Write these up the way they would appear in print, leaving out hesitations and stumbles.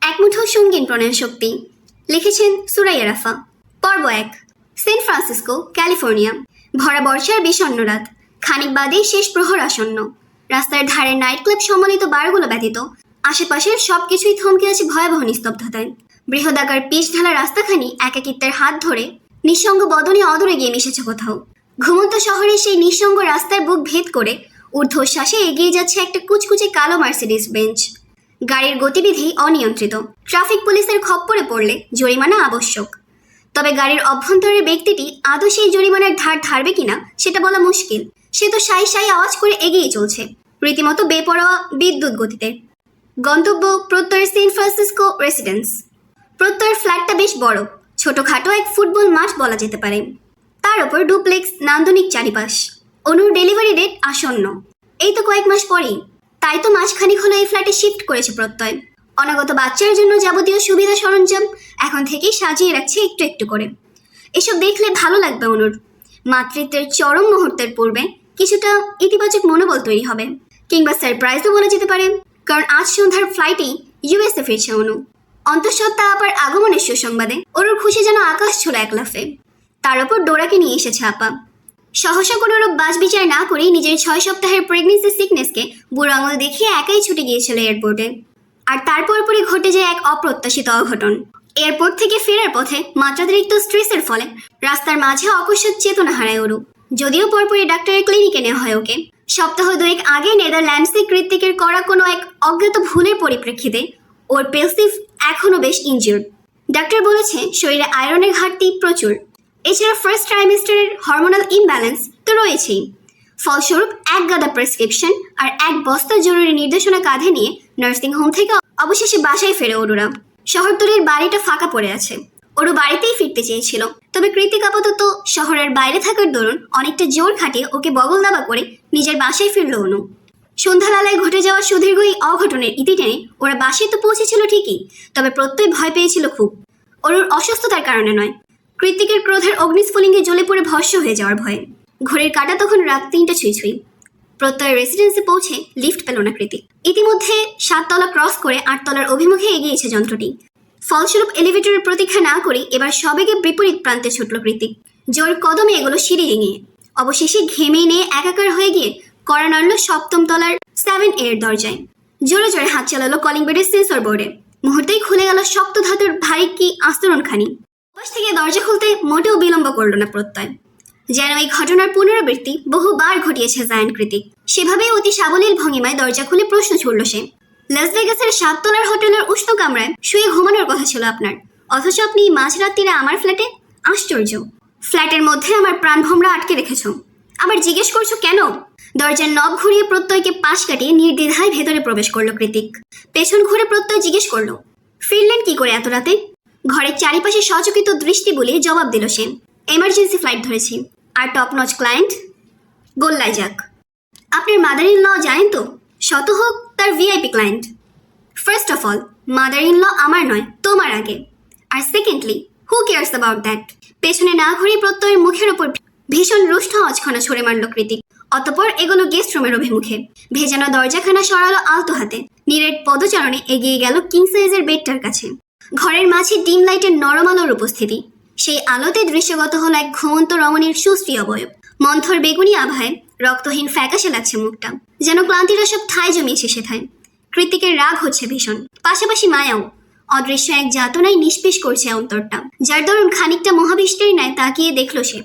একমুঠো সঙ্গীন প্রণয়ন শক্তি। লিখেছেন সুরাইয়া রাফা। পর্ব 1। San Francisco, California. ভরা বর্ষার বিষণ্ণ রাত। খানিক বাদেই শেষ প্রহর আসন্ন। রাস্তার ধারে নাইট ক্লাব সম্বলিত বারগুলো ব্যতীত আশেপাশের সবকিছুই থমকে আছে ভয়াবহ নিস্তব্ধতায়। বৃহদাকার পিচ ঢালা রাস্তাখানি একাকিত্বের হাত ধরে নিঃসঙ্গ বদনে অদূরে গিয়ে মিশেছে কোথাও। ঘুমন্ত শহরের সেই নিঃসঙ্গ রাস্তার বুক ভেদ করে ঊর্ধ্বশ্বাসে এগিয়ে যাচ্ছে একটা কুচকুচে কালো মার্সিডিস বেঞ্চ। গাড়ির গতিবিধি অনিয়ন্ত্রিত। ট্রাফিক পুলিশের খপ্পরে পড়লে জরিমানা আবশ্যক। তবে গাড়ির অভ্যন্তরের ব্যক্তিটি আদৌ সেই জরিমানার ধার ধারবে কিনা সেটা বলা মুশকিল। সে তো সাই সাই আওয়াজ করে এগিয়ে চলছে, রীতিমতো বেপরোয়া বিদ্যুৎ গতিতে। গন্তব্য প্রত্যয়ের সেন্ট ফ্রান্সিসকো রেসিডেন্স। প্রত্যয়ের ফ্ল্যাটটা বেশ বড়, ছোটখাটো এক ফুটবল মাঠ বলা যেতে পারে। তার ওপর ডুপ্লেক্স, নান্দনিক চারিপাশ। অনুর ডেলিভারি ডেট আসন্ন, এই তো কয়েক মাস পরেই। তাই তো মাসখানিক হলো এই ফ্ল্যাটে শিফট করেছে প্রত্যয়। অনাগত বাচ্চার জন্য যাবতীয় সুবিধা সরঞ্জাম এখন থেকেই সাজিয়ে রাখছে একটু একটু করে। এসব দেখলে ভালো লাগবে অনুর। মাতৃত্বের চরম মুহূর্তের পূর্বে কিছুটা ইতিবাচক মনোবল তৈরি হবে, কিংবা সারপ্রাইজও বলা যেতে পারে। কারণ আজ সন্ধ্যার ফ্লাইটেই ইউএসএ ফিরছে অনু। অন্তঃসত্ত্বা আপার আগমনের সুসংবাদে অনুর খুশি যেন আকাশ ছিল এক লাফে। তার ওপর ডোরাকে নিয়ে এসেছে আপা। সহসা কোনোরূপ বাজ বিচার না করেই নিজের 6 সপ্তাহের প্রেগনেন্সি সিকনেসকে বুড়ো আঙুল দেখিয়ে একাই ছুটে গিয়েছিল এয়ারপোর্টে। আর তারপর পরই ঘটে যায় এক অপ্রত্যাশিত অঘটন। এয়ারপোর্ট থেকে ফেরার পথে মাত্রাতিরিক্ত স্ট্রেসের ফলে রাস্তার মাঝে অকস্মাৎ চেতনা হারায় অরু। যদিও পরপরই ডাক্তারের ক্লিনিকে নেওয়া হয় ওকে। সপ্তাহ 2 আগে নেদারল্যান্ডসে কৃত্তিকের করা কোনো এক অজ্ঞাত ভুলের পরিপ্রেক্ষিতে ওর পেলসিভ এখনও বেশ ইনজিউর্ড। ডাক্তার বলেছে শরীরে আয়রনের ঘাটতি প্রচুর। এছাড়া ফার্স্ট ট্রাইমেস্টারের হরমোনাল ইমব্যালেন্স তো রয়েছেই। ফলস্বরূপ এক গাদা প্রেসক্রিপশন আর এক বস্তা জরুরি নির্দেশনা কাঁধে নিয়ে নার্সিং হোম থেকে অবশেষে বাসায় ফেরে অরুরা। শহরতলির বাড়িটা ফাঁকা পড়ে আছে। ওরু বাড়িতেই ফিরতে চেয়েছিল, তবে কৃতিক আপাতত শহরের বাইরে থাকার দরুন অনেকটা জোর খাটিয়ে ওকে বগল দাবা করে নিজের বাসায় ফিরল অনু। সন্ধ্যাবেলায় ঘটে যাওয়া সুদীর্ঘ এই অঘটনের ইতি টেনে ওরা বাসায় তো পৌঁছেছিল ঠিকই, তবে প্রত্যয় ভয় পেয়েছিল খুব। ওরুর অসুস্থতার কারণে নয়, কৃতিকের ক্রোধের অগ্নিস্ফুলিঙ্গে জ্বলে পড়ে ভস্ম হয়ে যাওয়ার ভয়ে। ঘড়ির কাঁটা তখন রাত 3টা ছুঁই। প্রত্যয়ের রেসিডেন্সে পৌঁছে লিফট পেল না কৃতিক। ইতিমধ্যে 7 তলা ক্রস করে 8 তলার অভিমুখে এগিয়েছে যন্ত্রটি। ফলস্বরূপ এলিভেটরের প্রতীক্ষা না করে এবার সবেগে বিপরীত প্রান্তে ছুটল কৃতিক। জোর কদমে এগুলো সিঁড়ি ডিঙিয়ে অবশেষে ঘেমে নিয়ে একাকার হয়ে গিয়ে কড়া নাড়ল 7ম তলার 7A এর দরজায়। জোরে জোরে হাত চালালো কলিং বেডের সেন্সর বোর্ডে। মুহূর্তেই খুলে গেল শক্ত ধাতুর ভারী কি আস্তরণখানি। পাশ থেকে দরজা খুলতে মোটেও বিলম্ব করল না প্রত্যয়। যেন এই ঘটনার পুনরাবৃত্তি বহুবার ঘটিয়েছে জায়ান্ট কৃতিক। সেভাবেই অতি সাবলীল ভঙ্গিমায় দরজা খুলে প্রশ্ন ছুড়ল সে। লাস ভেগাসের 7 তলার হোটেলের উষ্ণ কামরায় শুয়ে ঘুমানোর কথা ছিল আপনার, অথচ আপনি মাঝরাত্রিরে আমার ফ্ল্যাটে। আশ্চর্য! ফ্ল্যাটের মধ্যে আমার প্রাণভোমরা আটকে রেখেছ, আবার জিজ্ঞেস করছো কেন? দরজার নব ঘুরিয়ে প্রত্যয়কে পাশ কাটিয়ে নির্দ্বিধায় ভেতরে প্রবেশ করলো কৃতিক। পেছন ঘুরে প্রত্যয় জিজ্ঞেস করলো, ফিরলেন কি করে এত রাতে? ঘরের চারিপাশে সচকিত দৃষ্টি বুলিয়ে জবাব দিল সে, এমার্জেন্সি ফ্লাইট ধরেছি, আর টপ নচ ক্লায়েন্ট। গোল্লায় যাক। আপনার মাদার ইন ল জানেন তো, শত হোক তার VIP client. First of all, mother in law আমার নয়, তোমার আগে। আর secondly, who cares about that? পেছনে না ঘুরে প্রত্যয়ের মুখের ওপর ভীষণ রুষ্ট আওয়াজখানা ছড়ে মারল কৃতিক। অতপর এগোলো গেস্ট রুমের অভিমুখে। ভেজানো দরজাখানা সরালো আলতো হাতে। নিরেট পদচারণে এগিয়ে গেল কিং সাইজের বেডটার কাছে। ঘরের মাঝে ডিম লাইটের নরম আলোর উপস্থিতি। সেই আলোতে দৃশ্যগত হলো এক ঘুমন্ত রমণীর সুশ্রী অবয়ব। মন্থর বেগুনি আভায় রক্তহীন ফ্যাকাশে লাগছে মুখটা, যেন ক্লান্তিরা সব ঠাঁই জমিয়েছে সেথায়। কৃতিকের রাগ হচ্ছে ভীষণ, পাশাপাশি মায়াও। অদৃশ্য এক যাতনায় নিষ্পেষ করছে অন্তরটা, যার দরুন খানিকটা মহাবিষ্টের ন্যায় তাকিয়ে দেখল সে।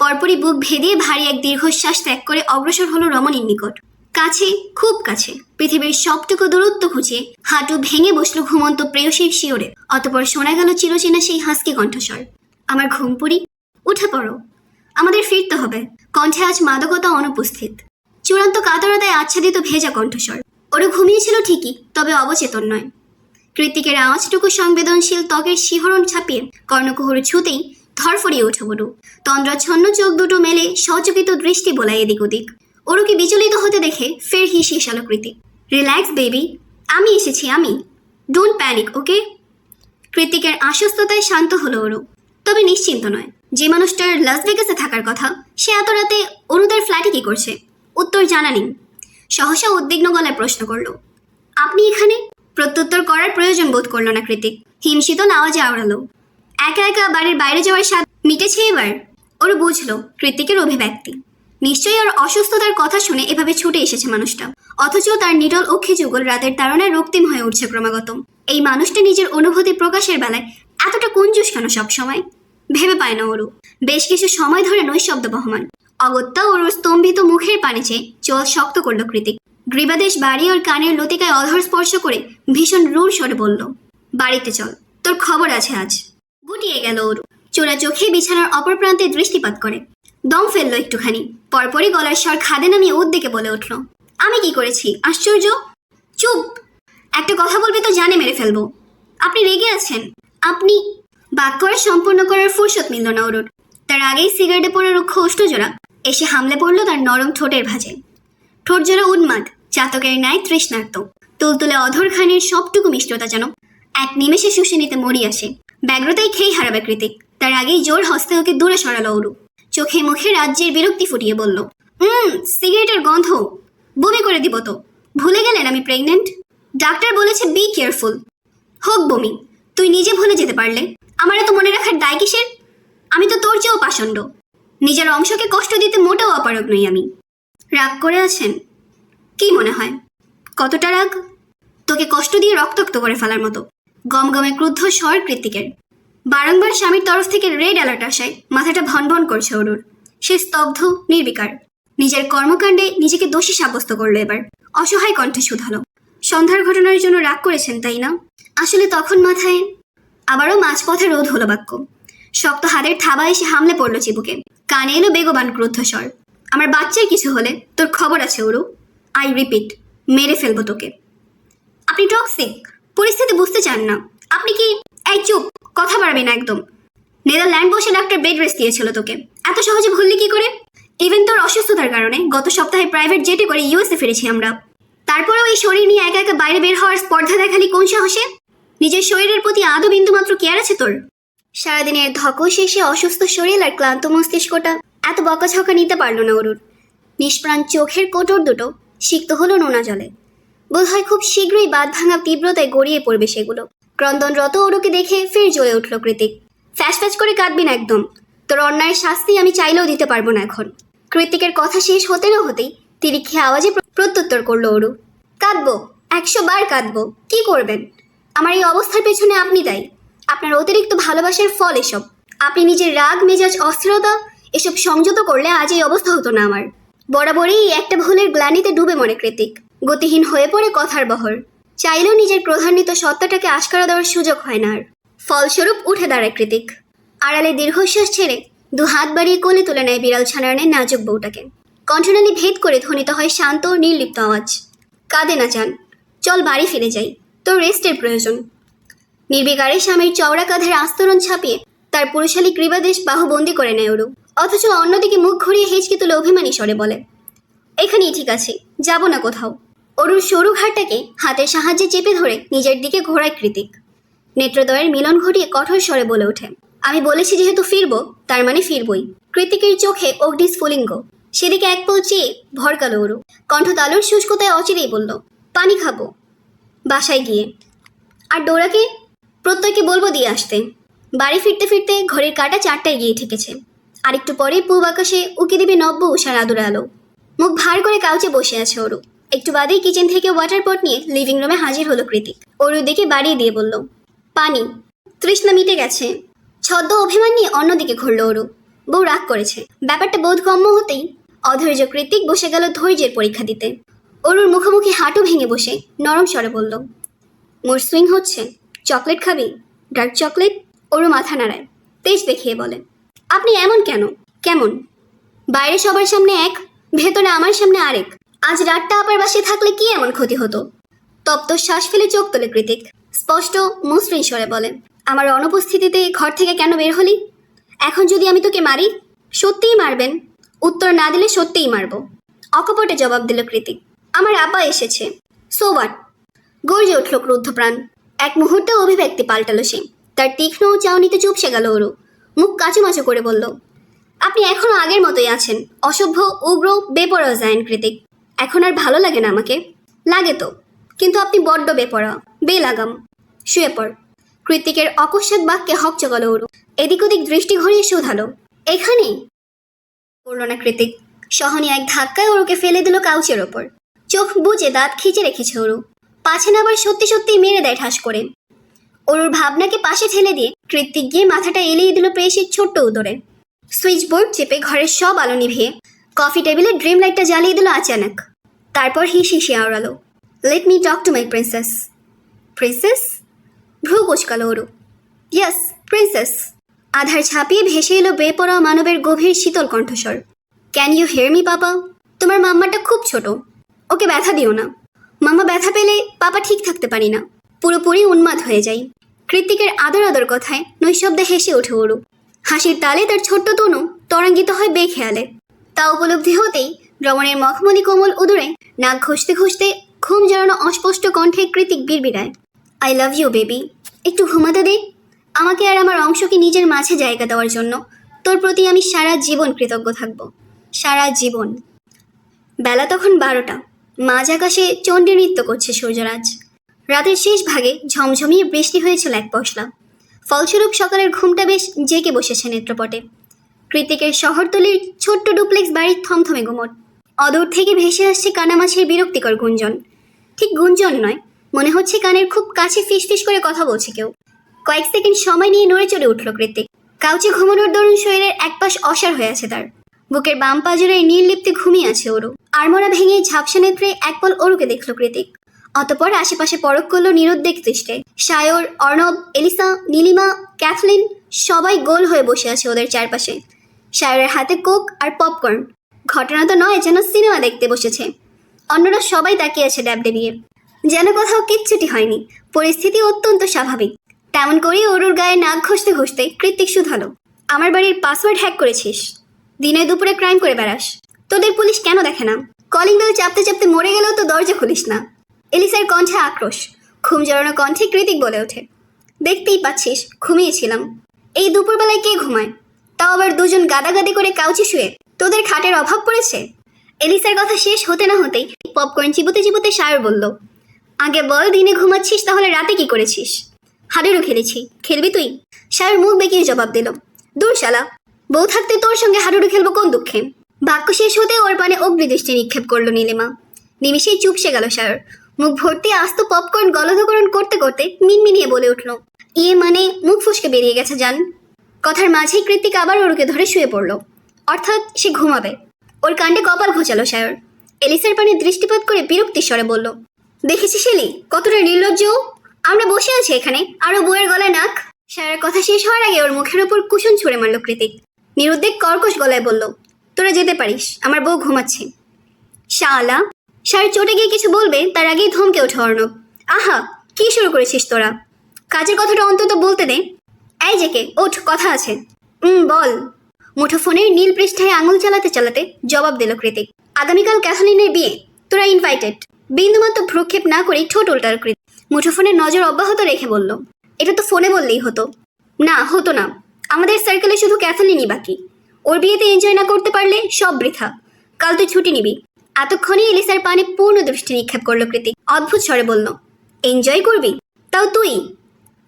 পরপরই বুক ভেদিয়ে ভারী এক দীর্ঘশ্বাস ত্যাগ করে অগ্রসর হলো রমণীর নিকট। কাছে, খুব কাছে, পৃথিবীর সবটুকু দূরত্ব খুঁজিয়ে হাঁটু ভেঙে বসলো ঘুমন্ত প্রেয়সীর শিওরে। অতপর শোনা গেল চিরচেনা সেই হাসকি কণ্ঠস্বর, আমার ঘুমপুরি, উঠে পড়ো, আমাদের ফিরতে হবে। কণ্ঠে আজ মাদকতা অনুপস্থিত। চূড়ান্ত কাতরতায় আচ্ছাদিত ভেজা কণ্ঠস্বর। ওরা ঘুমিয়েছিল ঠিকই, তবে অবচেতন নয়। কৃতিকের আওয়াজটুকু সংবেদনশীল ত্বকের শিহরণ ছাপিয়ে কর্ণকুহর ছুতেই ধরফড়িয়ে উঠে বড়ু। তন্দ্রাচ্ছন্ন চোখ দুটো মেলে সচকিত দৃষ্টি বোলায় এদিক ওদিক। ওরুকে বিচলিত হতে দেখে ফের হিসিয়ে কৃতিক। রিল্যাক্স বেবি, আমি এসেছি, আমি। ডোন্ট প্যানিক, ওকে? কৃতিকের আশ্বস্ততায় শান্ত হলো ওরু, তবে নিশ্চিন্ত নয়। যে মানুষটার লাস ভেগাসে থাকার কথা, সে এত রাতে অনুদের ফ্ল্যাটে কি করছে? উত্তর জানা নেই। সহসা উদ্বিগ্ন গলায় প্রশ্ন করল, আপনি এখানে? প্রত্যুত্তর করার প্রয়োজন বোধ করলো না কৃতিক। হিমশীতল আওয়াজে আওড়ালো, একা একা বাড়ির বাইরে যাওয়ার স্বাদ মিটেছে এবার। ওর বুঝলো কৃতিকের অভিব্যক্তি। নিশ্চয়ই ওর অসুস্থতার কথা শুনে এভাবে ছুটে এসেছে মানুষটা, অথচ তার নিটল অক্ষি যুগল রাতের তাড়নায় রক্তিম হয়ে উঠছে ক্রমাগত। এই মানুষটা নিজের অনুভূতি প্রকাশের বেলায় এতটা কঞ্জুস কেন সবসময়? ভেবে পায় না ওরু। বেশ কিছু সময় ধরে নৈশব্দ বহমান। অগত্যা ওর স্তম্ভিত মুখের পানে চেয়ে চোখ শক্ত করলো কৃতিক। গ্রীবাদেশ বাড়ি ওর কানের লতিকায় অধর স্পর্শ করে ভীষণ রূঢ় স্বরে বলল, বাড়িতে চল, তোর খবর আছে আজ। গুটিয়ে গেল ওরু। চোরা চোখে বিছানার অপর প্রান্তে দৃষ্টিপাত করে দম ফেললো একটুখানি। পরপরই গলার স্বর খাদে নামিয়ে উদ্বেগে বলে উঠল, আমি কি করেছি? আশ্চর্য! চুপ! একটা কথা বলবে তো জানে মেরে ফেলবো। আপনি রেগে আছেন? আপনি... বাক্য সম্পূর্ণ করার ফুরসত মিলল না ওর। তার আগেই সিগারেটে পড়ে রুক্ষ ওষ্ঠজোড়া এসে হামলে পড়লো তার নরম ঠোঁটের ভাঁজে। ঠোঁট জোড়া উন্মাদ, চাতকের ন্যায় তৃষ্ণার্ত। তুলতুলে অধরখানির সবটুকু মিষ্টতা যেন এক নিমেষে শুষে নিতে মরি আসে। ব্যগ্রতাই খেয়ে হারাবে কৃতিক। তার আগেই জোর হস্তে ওকে দূরে সরালো ওরু। চোখে মুখে রাজ্যের বিরক্তি ফুটিয়ে বলল, সিগারেটের গন্ধ, বমি করে দিব তো। ভুলে গেলেন আমি প্রেগনেন্ট? ডাক্তার বলেছে বি কেয়ারফুল। হোক বমি, তুই নিজে ভুলে যেতে পারলে আমার এত মনে রাখার দায় কিসের? আমি তো তোর চেয়েও পাষণ্ড। নিজের অংশকে কষ্ট দিতে মোটেও অপারগ নই আমি। রাগ করে আছেন? কি মনে হয়? কতটা রাগ? তোকে কষ্ট দিয়ে রক্তাক্ত করে ফেলার মতো। গমগমে ক্রুদ্ধ স্বর কৃতিকের। বারংবার স্বামীর তরফ থেকে রেড অ্যালার্ট আসায় মাথাটা ভনভন করছে ওর। সে স্তব্ধ, নির্বিকার। নিজের কর্মকাণ্ডে নিজেকে দোষী সাব্যস্ত করলো এবার। অসহায় কণ্ঠে শুধালো, সন্ধ্যার ঘটনার জন্য রাগ করেছেন তাই না? আসলে তখন মাথায় আবারও মাঝপথে রোধ হলো বাক্য। শক্ত হাতের থাবা এসে হামলে পড়লো চিবুকে। কানে এলো বেগবান ক্রুদ্ধ স্বর, আমার বাচ্চার কিছু হলে তোর খবর আছে ওরু। আই রিপিট, মেরে ফেলবো তোকে। আপনি টক্সিক, পরিস্থিতি বুঝতে চান না। আপনি কি... এই চুপ, কথা বাড়বে না একদম। নেদারল্যান্ড বসে ডাক্তার বেড রেস্ট দিয়েছিল তোকে, এত সহজে ভুললি কি করে? ইভেন তোর অসুস্থতার কারণে গত সপ্তাহে প্রাইভেট জেটে করে ইউএসএ ফিরেছি আমরা। তারপরেও এই শরীর নিয়ে একা একা বাইরে বের হওয়ার স্পর্ধা দেখালি কোন সাহসে? নিজের শরীরের প্রতি আদৌ বিন্দু মাত্র কেয়ার আছে তোর? সারাদিনের ধকল শেষে অসুস্থ শরীর আর ক্লান্ত মস্তিষ্কটা এত বকাঝকা নিতে পারলো না ওরুর। নিষ্প্রাণ চোখের কোটর দুটো সিক্ত হলো নোনা জলে। বোধহয় খুব শীঘ্রই বাঁধ ভাঙা তীব্রতায় গড়িয়ে পড়বে সেগুলো। ক্রন্দনরত ওরুকে দেখে ফের জ্বলে উঠল কৃতিক। ফ্যাস ফ্যাস করে কাঁদবি না একদম। তোর অন্যায়ের শাস্তি আমি চাইলেও দিতে পারবো না এখন। কৃতিকের কথা শেষ হতে না হতেই তিরিক্ষে আওয়াজে প্রত্যুত্তর করলো ওরু, কাঁদবো, 100 বার কাঁদবো। কি করবেন? আমার এই অবস্থার পেছনে আপনি দায়ী। আপনার অতিরিক্ত ভালোবাসার ফল এসব। আপনি নিজের রাগ, মেজাজ, অস্থিরতা এসব সংযত করলে আজ এই অবস্থা হতো না আমার। বরাবরই একটা ভুলের গ্লানিতে ডুবে মরে কৃতিক। গতিহীন হয়ে পড়ে কথার বহর। চাইলেও নিজের ক্রোধান্বিত সত্তাটাকে আশকারা দেওয়ার সুযোগ হয় না আর। ফলস্বরূপ উঠে দাঁড়ায় কৃতিক। আড়ালে দীর্ঘশ্বাস ছেড়ে 2 হাত বাড়িয়ে কোলে তুলে নেয় বিড়াল ছানার নেয় নাজুক বউটাকে। কণ্ঠনালী ভেদ করে ধ্বনিত হয় শান্ত নির্লিপ্ত আওয়াজ, কাঁদে না চান, চল বাড়ি ফিরে যাই, তোর রেস্টের প্রয়োজন। নির্বিকারে স্বামীর চওড়া কাঁধের আস্তরণ ছাপিয়ে তার পুরুষালী গ্রীবাদেশ বাহুবন্দি করে নেয় ওরু। অথচ অন্যদিকে মুখ ঘুরিয়ে হেঁচকে তুলে অভিমানী স্বরে বলে, এখানেই ঠিক আছে, যাব না কোথাও। অরুর সরু ঘাটটাকে হাতের সাহায্যে চেপে ধরে নিজের দিকে ঘোরায় কৃতিক। নেত্রদ্বয়ের মিলন ঘটিয়ে কঠোর স্বরে বলে ওঠে, আমি বলেছি যেহেতু ফিরবো তার মানে ফিরবই। কৃতিকের চোখে অগ্নিস্ফুলিঙ্গ। সেদিকে এক পল চেয়ে ভরকালো ওরু। কণ্ঠ তালুর শুষ্কতায় অচিরেই বলল, পানি খাবো বাসায় গিয়ে। আর ডোরাকে প্রত্যয়কে বলবো দিয়ে আসতে। বাড়ি ফিরতে ফিরতে ঘড়ির কাঁটা 4টায় গিয়ে ঠেকেছে। আর একটু পরে পূব আকাশে উকি দিবে নব্য উষার আদুরে আলো। মুখ ভার করে কাউচে বসে আছে ওরু। একটু বাদেই কিচেন থেকে ওয়াটার পট নিয়ে লিভিং রুমে হাজির হলো কৃতিক। ওরুর দিকে বাড়িয়ে দিয়ে বলল, পানি। তৃষ্ণা মিটে গেছে। ছদ্ম অভিমান নিয়ে অন্যদিকে ঘুরল ওরু। বউ রাগ করেছে। ব্যাপারটা বোধগম্য হতেই অধৈর্য কৃতিক বসে গেল ধৈর্যের পরীক্ষা দিতে। অরুর মুখোমুখি হাঁটু ভেঙে বসে নরম স্বরে বলল, মোর সুইং হচ্ছে, চকলেট খাবি? Dark chocolate? অরু মাথা নাড়ায়, তেজ দেখিয়ে বলে, আপনি এমন কেন? কেমন? বাইরে সবার সামনে এক, ভেতরে আমার সামনে আরেক। আজ রাতটা আপার বাসায় থাকলে কি এমন ক্ষতি হতো? তপ্ত শ্বাস ফেলে চোখ তোলে কৃতিক। স্পষ্ট মসৃণ স্বরে বলে, আমার অনুপস্থিতিতে ঘর থেকে কেন বের হলি? এখন যদি আমি তোকে মারি? সত্যিই মারবেন? উত্তর না দিলে সত্যিই মারব। অকপটে জবাব দিল কৃতিক, আমার আপা এসেছে। So what? গর্জে উঠল ক্রুদ্ধপ্রাণ। এক মুহূর্তে অভিব্যক্তি পাল্টালো সে। তার তীক্ষ্ণ চাউনিতে চুপসে গেল ওরু। মুখ কাচুমাচু করে বলল, আপনি এখনো আগের মতোই আছেন, অসভ্য, উগ্র, বেপরোয়া জায়েন কৃতিক। এখন আর ভালো লাগে না আমাকে? লাগে তো, কিন্তু আপনি বড্ড বেপরোয়া, বেলাগাম। শুয়ে পড়। কৃতিকের অকস্মাৎ বাক্যে হকচকালো ওরু। এদিক ওদিক দৃষ্টি ঘুরিয়ে শুধালো, এখানে? পড়ল না কৃতিক। সহনী এক ধাক্কায় ওরুকে ফেলে দিল কাউচের ওপর। চোখ বুজে দাঁত খিচে রেখেছে ওরু। পাছে না আবার সত্যি সত্যি মেরে দেয় ঠাস করে। ওরুর ভাবনাকে পাশে ঠেলে দিয়ে কৃতিক গিয়ে মাথাটা এলিয়ে দিল প্রেয়সীর ছোট্ট উদরে। সুইচ বোর্ড চেপে ঘরের সব আলো নিভিয়ে কফি টেবিলে ড্রিম লাইটটা জ্বালিয়ে দিল আচানক। তারপর হিসিয়ে আওড়ালো, let me talk to my princess. Princess? ভ্রু কুচকালো ওরু। ইয়াস, প্রিন্সেস। আধার ছাপিয়ে ভেসে এলো বেপরোয়া মানবের গভীর শীতল কণ্ঠস্বর। ক্যান ইউ হিয়ার মি পাপা? তোমার মাম্মাটা খুব ছোট, ওকে ব্যথা দিও না। মাম্মা ব্যথা পেলে পাপা ঠিক থাকতে পারি না, পুরোপুরি উন্মাদ হয়ে যাই। কৃতিকের আদর আদর কথায় নৈশব্দে হেসে ওঠে ওরু। হাসির তালে তার ছোট্ট তনু তরাঙ্গিত হয় বেখেয়ালে। তা উপলব্ধি হতেই রমণের মখমলি কোমল উদরে নাক ঘষতে ঘষতে ঘুম জড়ানো অস্পষ্ট কণ্ঠে Kritik বিড়বিড়ায়, I love you baby. একটু ঘুমাতে দে। আমাকে আর আমার অংশকে নিজের মাঝে জায়গা দেওয়ার জন্য তোর প্রতি আমি সারা জীবন কৃতজ্ঞ থাকব, সারা জীবন। বেলা তখন 12টা। মাঝ আকাশে চণ্ডী নৃত্য করছে সূর্যরাজ। রাতের শেষ ভাগে ঝমঝমিয়ে বৃষ্টি হয়েছিল এক পশলা। ফলস্বরূপ সকালের ঘুমটা বেশ জেগে বসেছে নেত্রপটে। কৃতিকের শহরতলির ছোট্ট ডুপ্লেক্স বাড়ির থমথমে গুমট। অদূর থেকে ভেসে আসছে কানামাছির বিরক্তিকর গুঞ্জন। ঠিক গুঞ্জন নয়, মনে হচ্ছে কানের খুব কাছে ফিসফিস করে কথা বলছে কেউ। কয়েক সেকেন্ড সময় নিয়ে নড়ে চড়ে উঠল কৃতিক। কাউচে ঘুমানোর দরুন শরীরের এক পাশ অসাড় হয়ে আছে তার। বুকের বাম পাজরে নীললিপ্তে ঘুমিয়ে আছে ওরু। আড়মোড়া ভেঙে ঝাপসা নেত্রে একপল ওরুকে দেখল কৃতিক। অতপর আশেপাশে পরখ করল নিরুদ্বেগ দৃষ্টে। সায়র, অর্ণব, এলিসা, নীলিমা, ক্যাথলিন সবাই গোল হয়ে বসে আছে ওদের চারপাশে। সায়রের হাতে কোক আর পপকর্ন। ঘটনা তো নয়, যেন সিনেমা দেখতে বসেছে। অন্যরা সবাই তাকিয়ে আছে ড্যাবডেবিয়ে, যেন কোথাও কিচ্ছুটি হয়নি। পরিস্থিতি অত্যন্ত স্বাভাবিক। তেমন করেই ওরুর গায়ে নাক ঘষতে ঘষতে কৃতিক শুধালো, আমার বাড়ির পাসওয়ার্ড হ্যাক করেছিস? দিনে দুপুরে ক্রাইম করে বেড়াস, তোদের পুলিশ কেন দেখে না? কলিং বেল চাপতে চাপতে মরে গেলেও তো দরজা খুলিস না। এলিসার কণ্ঠে আক্রোশ। ঘুম জড়ানো কণ্ঠে কৃতিক বলে ওঠে, দেখতেই পাচ্ছিস ঘুমিয়েছিলাম। এই দুপুরবেলায় কে ঘুমায়? তাও আবার দুজন গাদাগাদি করে কাউচে শুয়ে। তোদের খাটের অভাব পড়েছে? এলিসার কথা শেষ হতে না হতেই পপকর্ন চিবোতে চিবোতে সায়র বলল, আগে বল, দিনে ঘুমাচ্ছিস তাহলে রাতে কি করেছিস? হাডুডু খেলেছি। খেলবি তুই? সায়র মুখ বেঁকিয়ে জবাব দিল, দূর শালা, বউ থাকতে তোর সঙ্গে হাডুডু খেলবো কোন দুঃখে? বাক্য শেষ হতে ওর পানে অগ্নিদৃষ্টি নিক্ষেপ করলো নীলিমা। নিমিষেই চুপসে গেল সায়র। মুখ ভর্তি আস্ত পপকর্ন গলধকরণ করতে করতে মিনমিনিয়ে বলে উঠল, ইয়ে মানে মুখ ফুসকে বেরিয়ে গেছে জান। কথার মাঝেই কৃতিক আবার ওরকে ধরে শুয়ে পড়ল। অর্থাৎ সে ঘুমাবে। ওর কাণ্ডে কপাল ঘোচালো সায়র। এলিসার পানে দৃষ্টিপাত করে বিরক্তির স্বরে বলল, দেখেছিস এলি কতটা নির্লজ্জ? আমরা বসে আছি এখানে, আরো বউয়ের গলায় নাক। সায়রের কথা শেষ হওয়ার আগে ওর মুখের ওপর কুসুম ছুঁড়ে মারল কৃতিক। নিরুদ্বেগ কর্কশ গলায় বলল, তোরা যেতে পারিস, আমার বউ ঘুমাচ্ছে। শালা। সায়র চটে গিয়ে কিছু বলবে তার আগেই ধমকে ওঠে অর্ণব, আহা, কি শুরু করেছিস তোরা? কাজের কথাটা অন্তত বলতে দে। এই জেকে ওঠ, কথা আছে। বল। মুঠোফোনের নীল পৃষ্ঠায় আঙুল চালাতে চালাতে জবাব দিল কৃতিক, আগামীকাল ক্যাথলিনের বিয়ে, তোরা ইনভাইটেড। বিন্দুমাত্র ভ্রুক্ষেপ না করেই ঠোঁট উল্টাল কৃতিক। মুঠোফোনের নজর অব্যাহত রেখে বলল, এটা তো ফোনে বললেই হতো। না, হতো না। আমাদের সার্কেলে শুধু ক্যাথলিনই বাকি। ওর বিয়েতে এনজয় না করতে পারলে সব বৃথা। কাল তুই ছুটি নিবি। এতক্ষণে এলিসার পানে পূর্ণ দৃষ্টি নিক্ষেপ করলো কৃতিক। অদ্ভুত স্বরে বলল, এনজয় করবি? তাও তুই?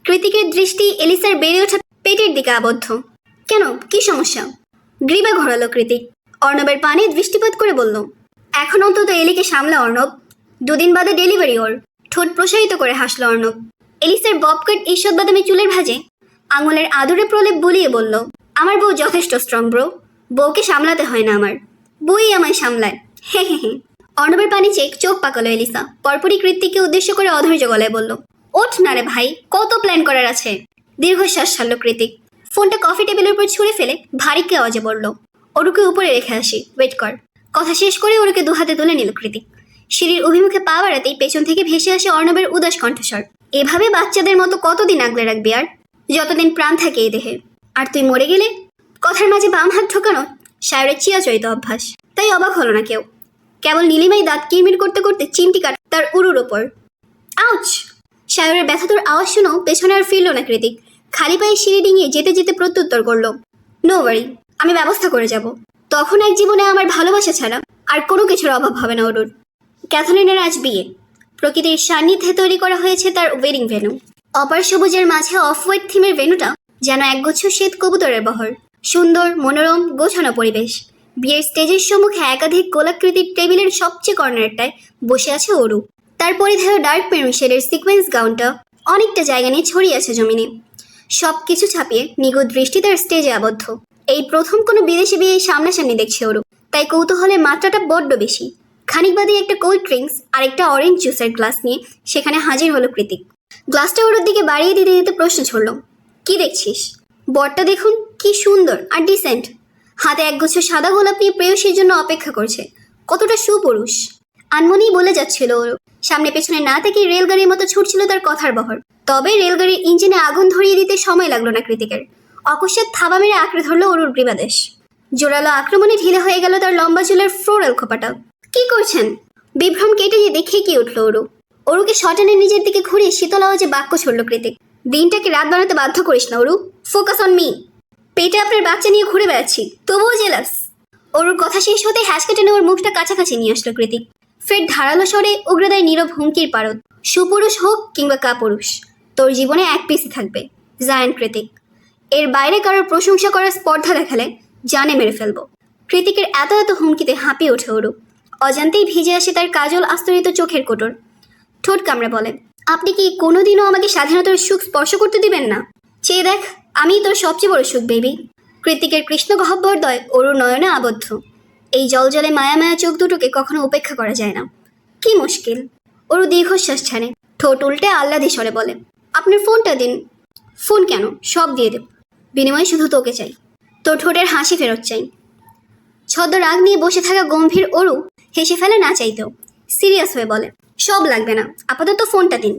কৃতিকের দৃষ্টি এলিসার বেড়ে ওঠা পেটের দিকে আবদ্ধ। কেন, কি সমস্যা? গ্রীবা ঘোরালো কৃতিক। অর্ণবের পানে দৃষ্টিপাত করে বলল, এখন অন্তত এলিকে সামলা অর্ণব, 2 দিন বাদে ডেলিভারি ওর। ঠোঁট প্রসারিত করে হাসলো অর্ণব। এলিসার ববকাট ঈষৎ বাদামি চুলের ভাঁজে আঙুলের আদরে প্রলেপ বলিয়ে বলল, আমার বউ যথেষ্ট স্ট্রং ব্রো, বউকে সামলাতে হয় না আমার, বউই আমায় সামলায়। হে হে হে। অর্ণবের পানি চেক চোখ পাকালো এলিসা। পরপরই কৃতিককে উদ্দেশ্য করে অধৈর্য গলায় বলল, ওঠ না রে ভাই, কত প্ল্যান করার আছে। দীর্ঘশ্বাস ছাড়ল কৃতিক। ফোনটা কফি টেবিলের উপর ছুঁড়ে ফেলে ভারীকে আওয়াজে বলল, ওরুকে উপরে রেখে আসি, ওয়েট কর। কথা শেষ করে ওরুকে 2 হাতে তুলে নিল কৃতিক। সিঁড়ির অভিমুখে পা বাড়াতেই পেছন থেকে ভেসে আসে অর্ণবের উদাস কণ্ঠস্বর, এভাবে বাচ্চাদের মতো কতদিন আগলে রাখবি আর? যতদিন প্রাণ থাকে এই দেহে। আর তুই মরে গেলে? কথার মাঝে বাম হাত ঢোকানো সায়রের চিরাচরিত অভ্যাস, তাই অবাক হলো না কেউ। কেবল নীলিমাই দাঁত কিরমির করতে করতে চিমটি কাট তার উরুর ওপর। আউচ! সায়রের ব্যথাতুর আওয়াজ শুনেও পেছনে আর ফিরল না কৃতিক। খালি পায়ে সিঁড়ি ডিঙিয়ে যেতে যেতে প্রত্যুত্তর করল, নো ওয়ারি, আমি ব্যবস্থা করে যাব। তখন এক জীবনে আমার ভালোবাসা ছাড়া আর কোনো কিছুর অভাব হবে না ওরুর। ক্যাথলিনের আজ বিয়ে। প্রকৃতির সান্নিধ্যে তৈরি করা হয়েছে তার ওয়েডিং ভেন্যু। অপার সবুজের মাঝে অফ হোয়াইট থিমের ভেন্যুটা যেন একগুচ্ছ শ্বেত কবুতরের বহর। সুন্দর, মনোরম, গোছানো পরিবেশ। বিয়ের স্টেজের সম্মুখে একাধিক গোলাকৃতির টেবিলের সবচেয়ে কর্নারটায় বসে আছে অরু। তার পরিধেয় ডার্ক মেরুন শেডের সিকোয়েন্স গাউনটা অনেকটা জায়গা নিয়ে ছড়িয়ে আছে জমিনে। সবকিছু ছাপিয়ে নিগুদ দৃষ্টি তার স্টেজে আবদ্ধ। এই প্রথম কোনো বিদেশি বিয়ে সামনাসামনি দেখছে অরু, তাই কৌতূহলের মাত্রাটা বড্ড বেশি। খানিক বাদে একটা কোল্ড ড্রিঙ্কস আর একটা অরেঞ্জ জুসের গ্লাস নিয়ে সেখানে হাজির হলো কৃতিক। গ্লাসটা ওর দিকে বাড়িয়ে দিতে দিতে প্রশ্ন ছড়ল, কি দেখছিস? বরটা দেখুন, কি সুন্দর আর ডিসেন্ট। হাতে একগুচ্ছ সাদা গোলাপ নিয়ে প্রেয়সীর জন্য অপেক্ষা করছে। কতটা সুপুরুষ। আনমনেই বলে যাচ্ছিল ওর। সামনে পেছনে না থেকে রেলগাড়ির মতো ছুটছিল তার কথার বহর। তবে রেলগাড়ির ইঞ্জিনে আগুন ধরিয়ে দিতে সময় লাগলো না কৃতিকের। অকস্মাৎ থাবা মেরে আঁকড়ে ধরল অরুর গ্রীবাদেশ। জোরালো আক্রমণে ঢিলে হয়ে গেল তার লম্বা চুলের ফ্লোরাল খোপাটা। কি করছেন? বিভ্রম কেটে যে দেখে কি উঠল অরু। অরুকে শটানে নিজের দিকে ঘুরিয়ে শীতল আওয়াজে বাক্য ছড়ল কৃতিক, দিনটাকে রাত বানাতে বাধ্য করিস না অরু। Focus on me. পেটে আপনার বাচ্চা নিয়ে ঘুরে বেড়াচ্ছি, তবুও জেলাস। অরুর কথা শেষ হতে হ্যাঁচকা টেনে ওর মুখটা কাছাকাছি নিয়ে আসলো কৃতিক। ফের ধারালো স্বরে উগ্রদায় নীরব হুমকির পারদ। সুপুরুষ হোক কিংবা কাপুরুষ, তোর জীবনে এক পিসই থাকবে, জায়ান্ট কৃতিক। এর বাইরে কারোর প্রশংসা করার স্পর্ধা দেখালে জানে মেরে ফেলবো। কৃতিকের এত এত হুমকিতে হাঁপিয়ে ওঠে অরু। অজান্তেই ভিজে আসে তার কাজল আস্তরিত চোখের কোটর। ঠোঁট কামড়ে বলে, আপনি কি কোনোদিনও আমাকে স্বাধীনতার সুখ স্পর্শ করতে দিবেন না? চেয়ে দেখ, আমিই তোর সবচেয়ে বড় সুখ, বেবি। কৃতিকের কৃষ্ণ গহ্বরদ্বয় অরুর নয়নে আবদ্ধ। এই জলজলে মায়া মায়া চোখ দুটোকে কখনো উপেক্ষা করা যায় না। কি মুশকিল। অরু দীর্ঘশ্বাস ছাড়ে, ঠোঁট উল্টে আহ্লাদে স্বরে বলে, আপনার ফোনটা দিন। ফোন কেন? সব দিয়ে দেব। বিনিময়ে শুধু তোকে চাই, তোর ঠোঁটের হাসি ফেরত চাই। ছদ্ম রাগ নিয়ে বসে থাকা গম্ভীর অরু হেসে ফেলে না চাইতেও। সিরিয়াস হয়ে বলে, সব লাগবে না, আপাতত ফোনটা দিন।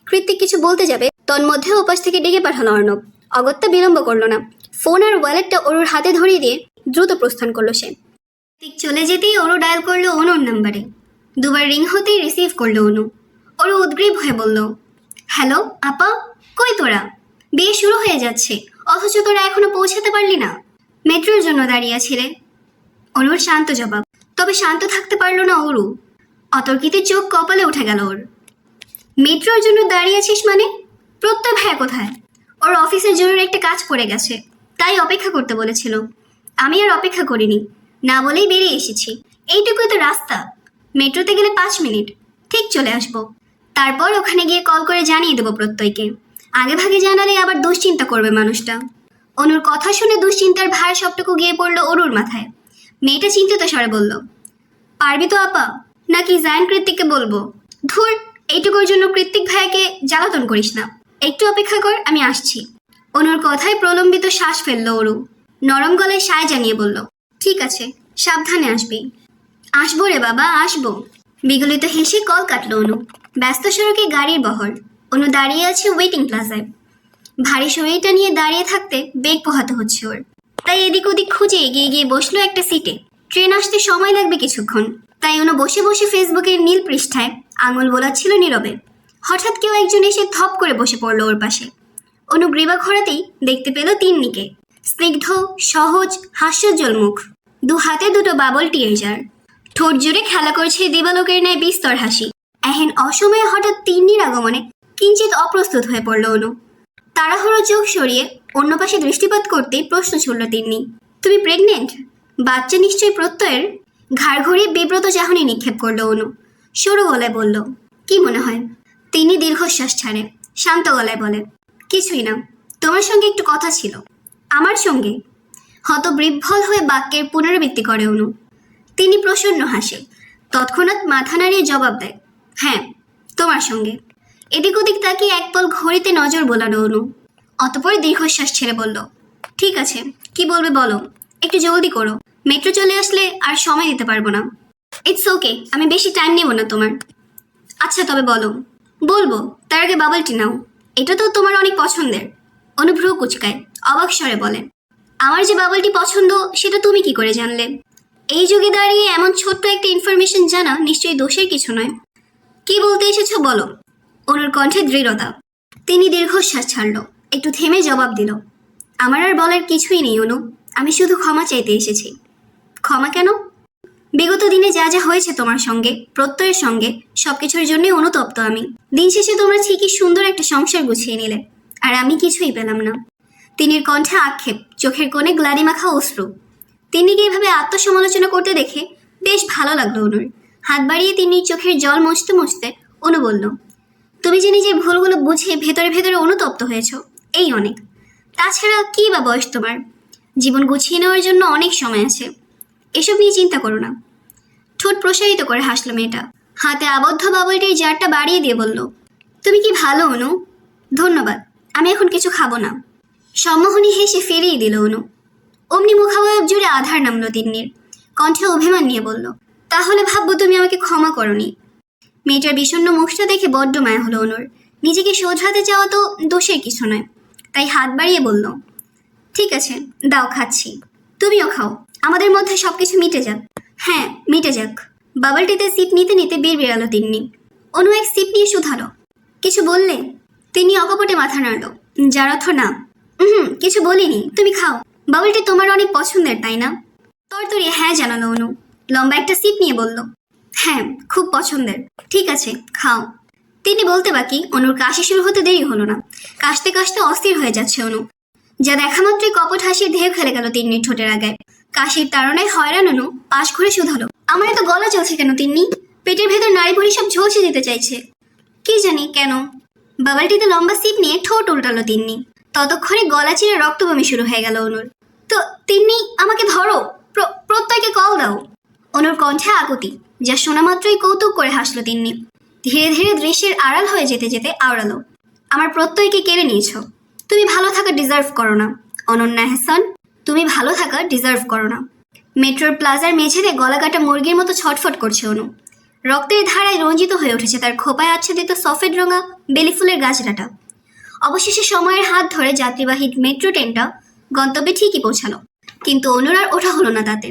কৃতিক কিছু বলতে যাবে, তন্মধ্যে ওপাশ থেকে ডেকে পাঠালো অর্ণব। অগত্যা বিলম্ব করলো না। ফোন আর ওয়ালেটটা অরুর হাতে ধরিয়ে দিয়ে দ্রুত প্রস্থান করলো সে। কৃতিক চলে যেতেই অরু ডায়াল করলো অনুর নাম্বারে। দুবার রিং হতেই রিসিভ করলো অনু। অরু উদ্গ্রীব হয়ে বলল, হ্যালো আপা, কই তোরা? বিয়ে শুরু হয়ে যাচ্ছে, অথচ তোরা এখনো পৌঁছাতে পারলি না। মেট্রোর জন্য দাঁড়িয়ে ছিলে। অনুর শান্ত জবাব। তবে শান্ত থাকতে পারলো না অরু। অতর্কিতে চোখ কপালে উঠে গেল ওর। মেট্রোর জন্য দাঁড়িয়ে আছিস মানে? প্রত্যয় ভাইয়া কোথায়? ওর অফিসের জরুরি একটা কাজ পড়ে গেছে, তাই অপেক্ষা করতে বলেছিল। আমি আর অপেক্ষা করিনি, না বলেই বেরিয়ে এসেছি। এইটুকুই তো রাস্তা, মেট্রোতে গেলে 5 মিনিট, ঠিক চলে আসবো। তারপর ওখানে গিয়ে কল করে জানিয়ে দেবো প্রত্যয়কে। আগে ভাগে জানালে আবার দুশ্চিন্তা করবে মানুষটা। অনুর কথা শুনে দুশ্চিন্তার ভার সবটুকু গিয়ে পড়লো অরুর মাথায়। মেয়েটা চিন্তিত স্বরে বলল, পারবি তো আপা, নাকি জায়ান কৃতিককে বলবো? ধুর, এইটুকুর জন্য কৃতিক ভাইয়াকে জ্বালাতন করিস না। একটু অপেক্ষা কর, আমি আসছি। অনুর কথায় প্রলম্বিত শ্বাস ফেললো অরু। নরম গলায় সায় জানিয়ে বলল, ঠিক আছে, সাবধানে আসবি। আসবো রে বাবা, আসবো। বিগলিত হেসে কল কাটলো অনু। ব্যস্ত সড়কে গাড়ির বহর। অনু দাঁড়িয়ে আছে ওয়েটিং প্লাজায়। ভারী শরীরটা নিয়ে দাঁড়িয়ে থাকতে বেগ পোহাতে হচ্ছে ওর। তাই এদিক ওদিক খুঁজে এগিয়ে গিয়ে বসলো একটা সিটে। ট্রেন আসতে সময় লাগবে কিছুক্ষণ, তাই অনু বসে বসে ফেসবুকের নীল পৃষ্ঠায় আঙুল বোলাচ্ছিল নীরবে। হঠাৎ কেউ একজন এসে থপ করে বসে পড়লো ওর পাশে। অনু গ্রীবা ঘোরাতেই দেখতে পেল তিন্নিকে। স্নিগ্ধ, সহজ, হাস্যোজ্জ্বল মুখ, দু হাতে দুটো বাবল টিয়েজার। ঠোঁট জুড়ে খেলা করছে দিবালোকের ন্যায় বিস্তর হাসি। এহেন অসময়ে হঠাৎ তিন্নির আগমনে কিঞ্চিত অপ্রস্তুত হয়ে পড়ল অনু। তাড়াহুড়ো চোখ সরিয়ে অন্য পাশে দৃষ্টিপাত করতেই প্রশ্ন ছুড়ল তিন্নি, তুমি প্রেগনেন্ট? বাচ্চা নিশ্চয়ই প্রত্যয়ের? ঘাড় ঘুরিয়ে বিব্রত চাহনি নিক্ষেপ করলো অনু। সরু গলায় বলল, কি মনে হয়? তিনি দীর্ঘশ্বাস ছাড়ে শান্ত গলায় বলে, কিছুই না, তোমার সঙ্গে একটু কথা ছিল। আমার সঙ্গে? হতবিহ্বল হয়ে বাক্যের পুনরাবৃত্তি করে অনু। তিনি প্রসন্ন হাসে, তৎক্ষণাৎ মাথা নাড়িয়ে জবাব দেয়, হ্যাঁ, তোমার সঙ্গে। এদিক ওদিক তাকিয়ে এক পল ঘড়িতে নজর বোলানো অনু। অতপর দীর্ঘশ্বাস ছেড়ে বলল, ঠিক আছে, কি বলবে বলো, একটু জলদি করো, মেট্রো চলে আসলে আর সময় দিতে পারবো না। ইটস ওকে, আমি বেশি টাইম নেব না তোমার। আচ্ছা তবে বলো। বলবো, তার আগে বাবলটি নাও, এটা তো তোমার অনেক পছন্দের। অনুভ্রু কুচকায়, অবাক স্বরে বলে, আমার যে বাবলটি পছন্দ সেটা তুমি কি করে জানলে? এই যুগে দাঁড়িয়ে এমন ছোট্ট একটা ইনফরমেশন জানা নিশ্চয়ই দোষের কিছু নয়। কি বলতে এসেছো বলো। অনুর কণ্ঠে দৃঢ়তা। তিনি দীর্ঘশ্বাস ছাড়ল, একটু থেমে জবাব দিল, আমার আর বলার কিছুই নেই অনু, আমি শুধু ক্ষমা চাইতে এসেছি। ক্ষমা কেন? বিগত দিনে যা যা হয়েছে তোমার সঙ্গে, প্রত্যয়ের সঙ্গে, সবকিছুর জন্যই অনুতপ্ত আমি। দিন শেষে তোমরা ঠিকই সুন্দর একটা সংসার গুছিয়ে নিলে, আর আমি কিছুই পেলাম না। তিন্নির কণ্ঠে আক্ষেপ, চোখের কোণে গ্লানি মাখা অশ্রু। তিন্নিকে এভাবে আত্মসমালোচনা করতে দেখে বেশ ভালো লাগলো অনুর। হাত বাড়িয়ে তিন্নির চোখের জল মুছতে মুছতে অনু বলল, তুমি যে নিজের ভুলগুলো বুঝে ভেতরে ভেতরে অনুতপ্ত হয়েছ, এই অনেক। তাছাড়া কী বা বয়স তোমার? জীবন গুছিয়ে নেওয়ার জন্য অনেক সময় আছে, এসব নিয়ে চিন্তা করো না। ঠোঁট প্রসারিত করে হাসলো মেয়েটা, হাতে আবদ্ধ বাবলটির জারটা বাড়িয়ে দিয়ে বলল, তুমি কি ভালো অনু, ধন্যবাদ, আমি এখন কিছু খাবো না। সম্মোহনী হেসে ফিরিয়ে দিল অনু। অমনি মুখাবয়ব জুড়ে আধার নামলো তিন্নির, কণ্ঠে অভিমান নিয়ে বলল, তাহলে ভাববো তুমি আমাকে ক্ষমা করনি। মেয়েটার বিষণ্ণ মুখটা দেখে বড্ড মায়া হলো অনুর। নিজেকে শোধরাতে চাওয়া তো দোষের কিছু নয়, তাই হাত বাড়িয়ে বলল, ঠিক আছে, দাও, খাচ্ছি, তুমিও খাও, আমাদের মধ্যে সবকিছু মিটে যাক। হ্যাঁ, মিটে যাক। বাবলটিতে সিপ নিতে নিতে বের বেরালো তিন্নি। অনু এক সিপ নিয়ে শুধালো, কিছু বললে? তিনি অকপটে মাথা নাড়ল, যার অর্থ না। কিছু বলিনি, তুমি খাও, বাবলটি তোমার অনেক পছন্দের, তাই না? তরতরিয়ে হ্যাঁ জানালো অনু। লম্বা একটা সিপ নিয়ে বলল, হ্যাঁ, খুব পছন্দের। ঠিক আছে, খাও। তিনি বলতে বাকি অনুর কাশি শুরু হতে দেরি হলো না। কাশতে কাশতে অস্থির হয়ে যাচ্ছে অনু, যা দেখা মাত্রই কপট হাসির ঢেউ খেলে গেল তিন্নির ঠোঁটের আগায়। কাশির তাড়নায় হয়রান অনু পাশ ঘুরে শুধালো, আমার এত গলা চলছে কেন তিন্নি? পেটের ভেতর নাড়ি ভুড়ি সব ঝলসে দিতে চাইছে, কি জানি কেন। বাবলটিতে লম্বা সিপ নিয়ে ঠোঁট উল্টালো তিন্নি। ততক্ষণে গলা চিরে রক্তবমি শুরু হয়ে গেল অনুর। তো তিন্নি, আমাকে ধরো, প্রত্যয়কে কল দাও। অনুর কণ্ঠে আকুতি, যা শোনা মাত্রই কৌতুক করে হাসলো তিন্নি। ধীরে ধীরে দৃশ্যের আড়াল হয়ে যেতে যেতে আওড়ালো, আমার প্রত্যয়কে কেড়ে নিয়েছ, তুমি ভালো থাকা ডিজার্ভ করো না অনন্যা হাসান, তুমি ভালো থাকা ডিজার্ভ করো না। মেট্রোর প্লাজার মেঝেতে গলাকাটা মুরগির মতো ছটফট করছে অনু। রক্তের ধারায় রঞ্জিত হয়ে উঠেছে তার খোপায় আচ্ছাদিত সফেদ রঙা বেলি ফুলের গাছড়াটা। অবশেষে সময়ের হাত ধরে যাত্রীবাহী মেট্রো ট্রেনটা গন্তব্যে ঠিকই পৌঁছালো, কিন্তু অনুর আর ওঠা হলো না তাতে।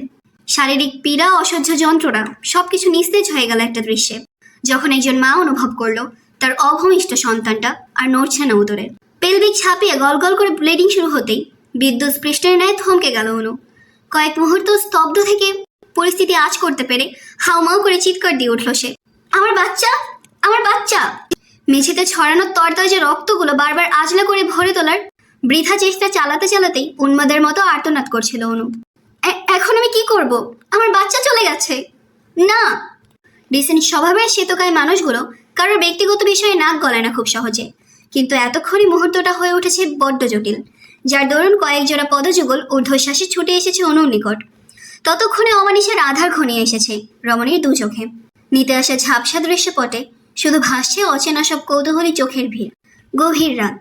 শারীরিক পীড়া, অসহ্য যন্ত্রণা সবকিছু নিস্তেজ হয়ে গেল একটা দৃশ্যে, যখন একজন মা অনুভব করলো তার অভূমিষ্ঠ সন্তানটা আর নড়ছে না উদরে। পেলভিক ছাপিয়ে গল গল করে ব্লিডিং শুরু হতেই বিদ্যুৎ স্পৃষ্টের ন্যায় থমকে গেল অনু। কয়েক মুহূর্ত স্তব্ধ থেকে পরিস্থিতি আঁচ করতে পেরে হাউমাউ করে চিৎকার দিয়ে উঠল সে, আমার বাচ্চা, আমার বাচ্চা! মেঝেতে ছড়ানো তরতাজা রক্তগুলো বারবার আজলা করে ভরে তোলার বৃথা চেষ্টা চালাতে চালাতেই উন্মাদের মতো আর্তনাদ করছিল অনু। এখন আমি কি করব? আমার বাচ্চা চলে গেছে। না! ডিসেন্ট স্বভাবের শ্বেতকায় মানুষগুলো কারোর ব্যক্তিগত বিষয়ে নাক গলায় না খুব সহজে, কিন্তু এতক্ষণই মুহূর্তটা হয়ে উঠেছে বড্ড জটিল, যার দরুন কয়েক জোড়া পদযুগল ঊর্ধ্বশ্বাসে ছুটে এসেছে অনুর নিকট। ততক্ষণে অমানিসের আধার ঘনিয়ে এসেছে রমণীর দু চোখে। নিতে আসা ঝাপসা দৃশ্যপটে শুধু ভাসছে অচেনা সব কৌতূহলী চোখের ভিড়। গভীর রাত,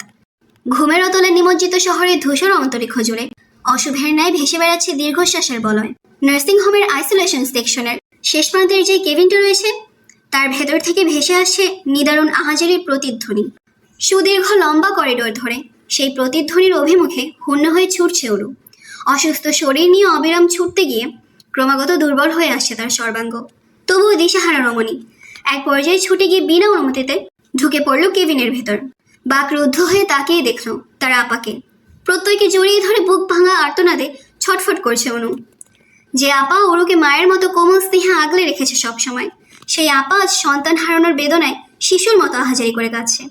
ঘুমের অতলে নিমজ্জিত শহরের ধূসর অন্তরিক্ষ জুড়ে অশুভের ন্যায় ভেসে বেড়াচ্ছে দীর্ঘশ্বাসের বলয়। নার্সিংহোমের আইসোলেশন সেকশনের শেষ প্রান্তের যে কেবিনটা রয়েছে, তার ভেতর থেকে ভেসে আসছে নিদারুণ আহাজারির প্রতিধ্বনি। সুদীর্ঘ লম্বা করিডোর ধরে সেই প্রতিধ্বনির অভিমুখে হন্য হয়ে ছুটছে ওরু। অসুস্থ শরীর নিয়ে অবিরাম ছুটতে গিয়ে ক্রমাগত দুর্বল হয়ে আসছে তার সর্বাঙ্গ। তবুও দিশাহারা রমণী এক পর্যায়ে ছুটে গিয়ে বিনা অনুমতিতে ঢুকে পড়ল কেবিনের ভেতর। বাকরুদ্ধ হয়ে তাকিয়ে দেখল তার আপাকে। প্রত্যয়কে জড়িয়ে ধরে বুক ভাঙা আর্তনাদে ছটফট করছে অনু। যে আপা ওরুকে মায়ের মতো কোমল স্নেহে আগলে রেখেছে সবসময়, সেই আপা আজ সন্তান হারানোর বেদনায় শিশুর মতো আহাজারি করে কাঁদছে।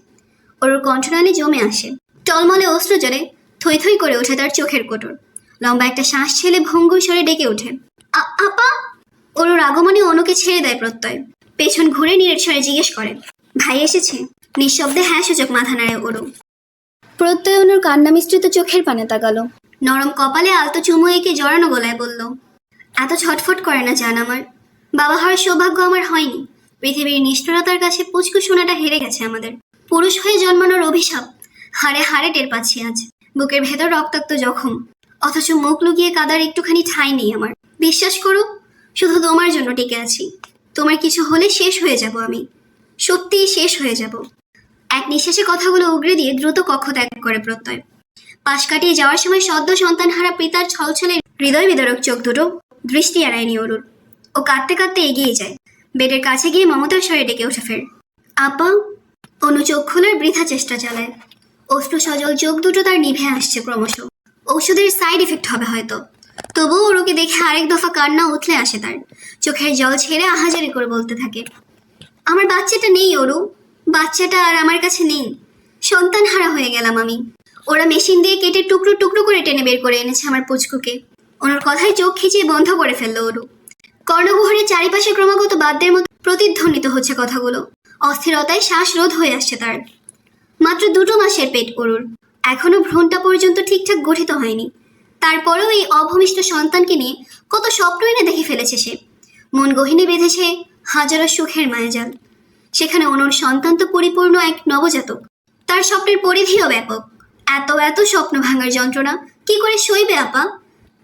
ওরুর কণ্ঠনালী জমে আসে, টলমলে অশ্রু জলে থই থই করে ওঠে তার চোখের কোটর। লম্বা একটা শ্বাস ছেলে ভঙ্গুর স্বরে ডেকে ওঠে, আপা! ওরুর আগমনে অনুকে ছেড়ে দেয় প্রত্যয়। পেছন ঘুরে নিরেট স্বরে জিজ্ঞেস করে, ভাই এসেছে? নিঃশব্দে হ্যাঁ সূচক মাথা নাড়ে ওরু। প্রত্যয় অনুর কান্না মিশ্রিত চোখের পানে তাকালো। নরম কপালে আলতো চুমু এঁকে জড়ানো গলায় বলল, এত ছটফট করে না জান আমার। বাবা হওয়ার সৌভাগ্য আমার হয়নি। পৃথিবীর নিষ্ঠুরতার কাছে পুচকু সোনাটা হেরে গেছে আমাদের। পুরুষ হয়ে জন্মানোর অভিশাপ হাড়ে হাড়ে টের পাচ্ছি আজ। বুকের ভেতর রক্তাক্ত জখম, অথচ মুখ লুকিয়ে কাদার একটুখানি ঠাঁই নেই আমার। বিশ্বাস করো, শুধু তোমার জন্য টিকে আছি। তোমার কিছু হলে শেষ হয়ে যাব আমি, সত্যিই শেষ হয়ে যাব। এক নিঃশ্বাসে কথাগুলো উগড়ে দিয়ে দ্রুত কক্ষ ত্যাগ করে প্রত্যয়। পাশ কাটিয়ে যাওয়ার সময় সদ্য সন্তান হারা পিতার ছলছলে হৃদয় বিদারক চোখ দুটো দৃষ্টি এড়ায়নি ওরুর। ও কাঁদতে কাঁদতে এগিয়ে যায়, বেডের কাছে গিয়ে মমতার স্বরে ডেকে ওঠে ফের, আপা! অনু চোখ খোলার বৃথা চেষ্টা চালায়। অশ্রু সজল চোখ দুটো তার নিভে আসছে ক্রমশ। ঔষধের সাইড ইফেক্ট হবে হয়তো। তবুও ওরকে দেখে আরেক দফা কান্না উঠলে আসে তার। চোখের জল ছেড়ে আহাজারি করে বলতে থাকে, আমার বাচ্চাটা নেই ওরু, বাচ্চাটা আর আমার কাছে নেই, সন্তান হারা হয়ে গেলাম আমি। ওরা মেশিন দিয়ে কেটে টুকরো টুকরো করে টেনে বের করে এনেছে আমার পুচকুকে। ওনার কথায় চোখ খিচিয়ে বন্ধ করে ফেললো ওরু। কর্ণগুহরের চারিপাশে ক্রমাগত বাদ্যের মতো প্রতিধ্বনিত হচ্ছে কথাগুলো। অস্থিরতায় শ্বাসরোধ হয়ে আসছে তার। মাত্র 2 মাসের পেট ওরুর, এখনো ভ্রূণটা পর্যন্ত ঠিকঠাক গঠিত হয়নি। তারপরেও এই অভূমিষ্ঠ সন্তানকে নিয়ে কত স্বপ্ন এনে দেখে ফেলেছে সে। মন গহিনে বেঁধেছে হাজারো সুখের মায়াজাল। সেখানে অনুর সন্তান তো পরিপূর্ণ এক নবজাতক। তার স্বপ্নের পরিধিও ব্যাপক। এত এত স্বপ্ন ভাঙার যন্ত্রণা কি করে সইবে আপা?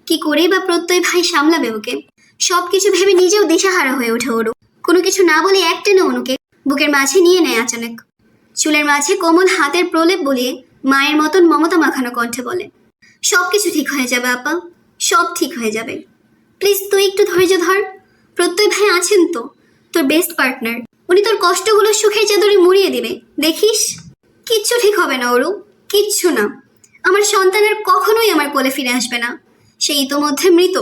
কি করেই বা প্রত্যয় ভাই সামলাবে ওকে? সবকিছু ভেবে নিজেও দিশাহারা হয়ে ওঠে ওরু। কোনো কিছু না বলে একটেনে অনুকে বুকের মাঝে নিয়ে নেয় আচানক। চুলের মাঝে কোমল হাতের প্রলেপ বলিয়ে মায়ের মতন মমতা মাখানো কণ্ঠে বলে, সবকিছু ঠিক হয়ে যাবে আপা, সব ঠিক হয়ে যাবে। প্লিজ তুই একটু ধৈর্য ধর। প্রত্যয় ভাই আছেন তো, তোর বেস্ট পার্টনার। উনি তোর কষ্টগুলো সুখের চাদরে মুড়িয়ে দিবে, দেখিস। কিচ্ছু ঠিক হবে না ওরু, কিচ্ছু না। আমার সন্তানের কখনোই আমার কোলে ফিরে আসবে না। সে ইতোমধ্যে মৃত।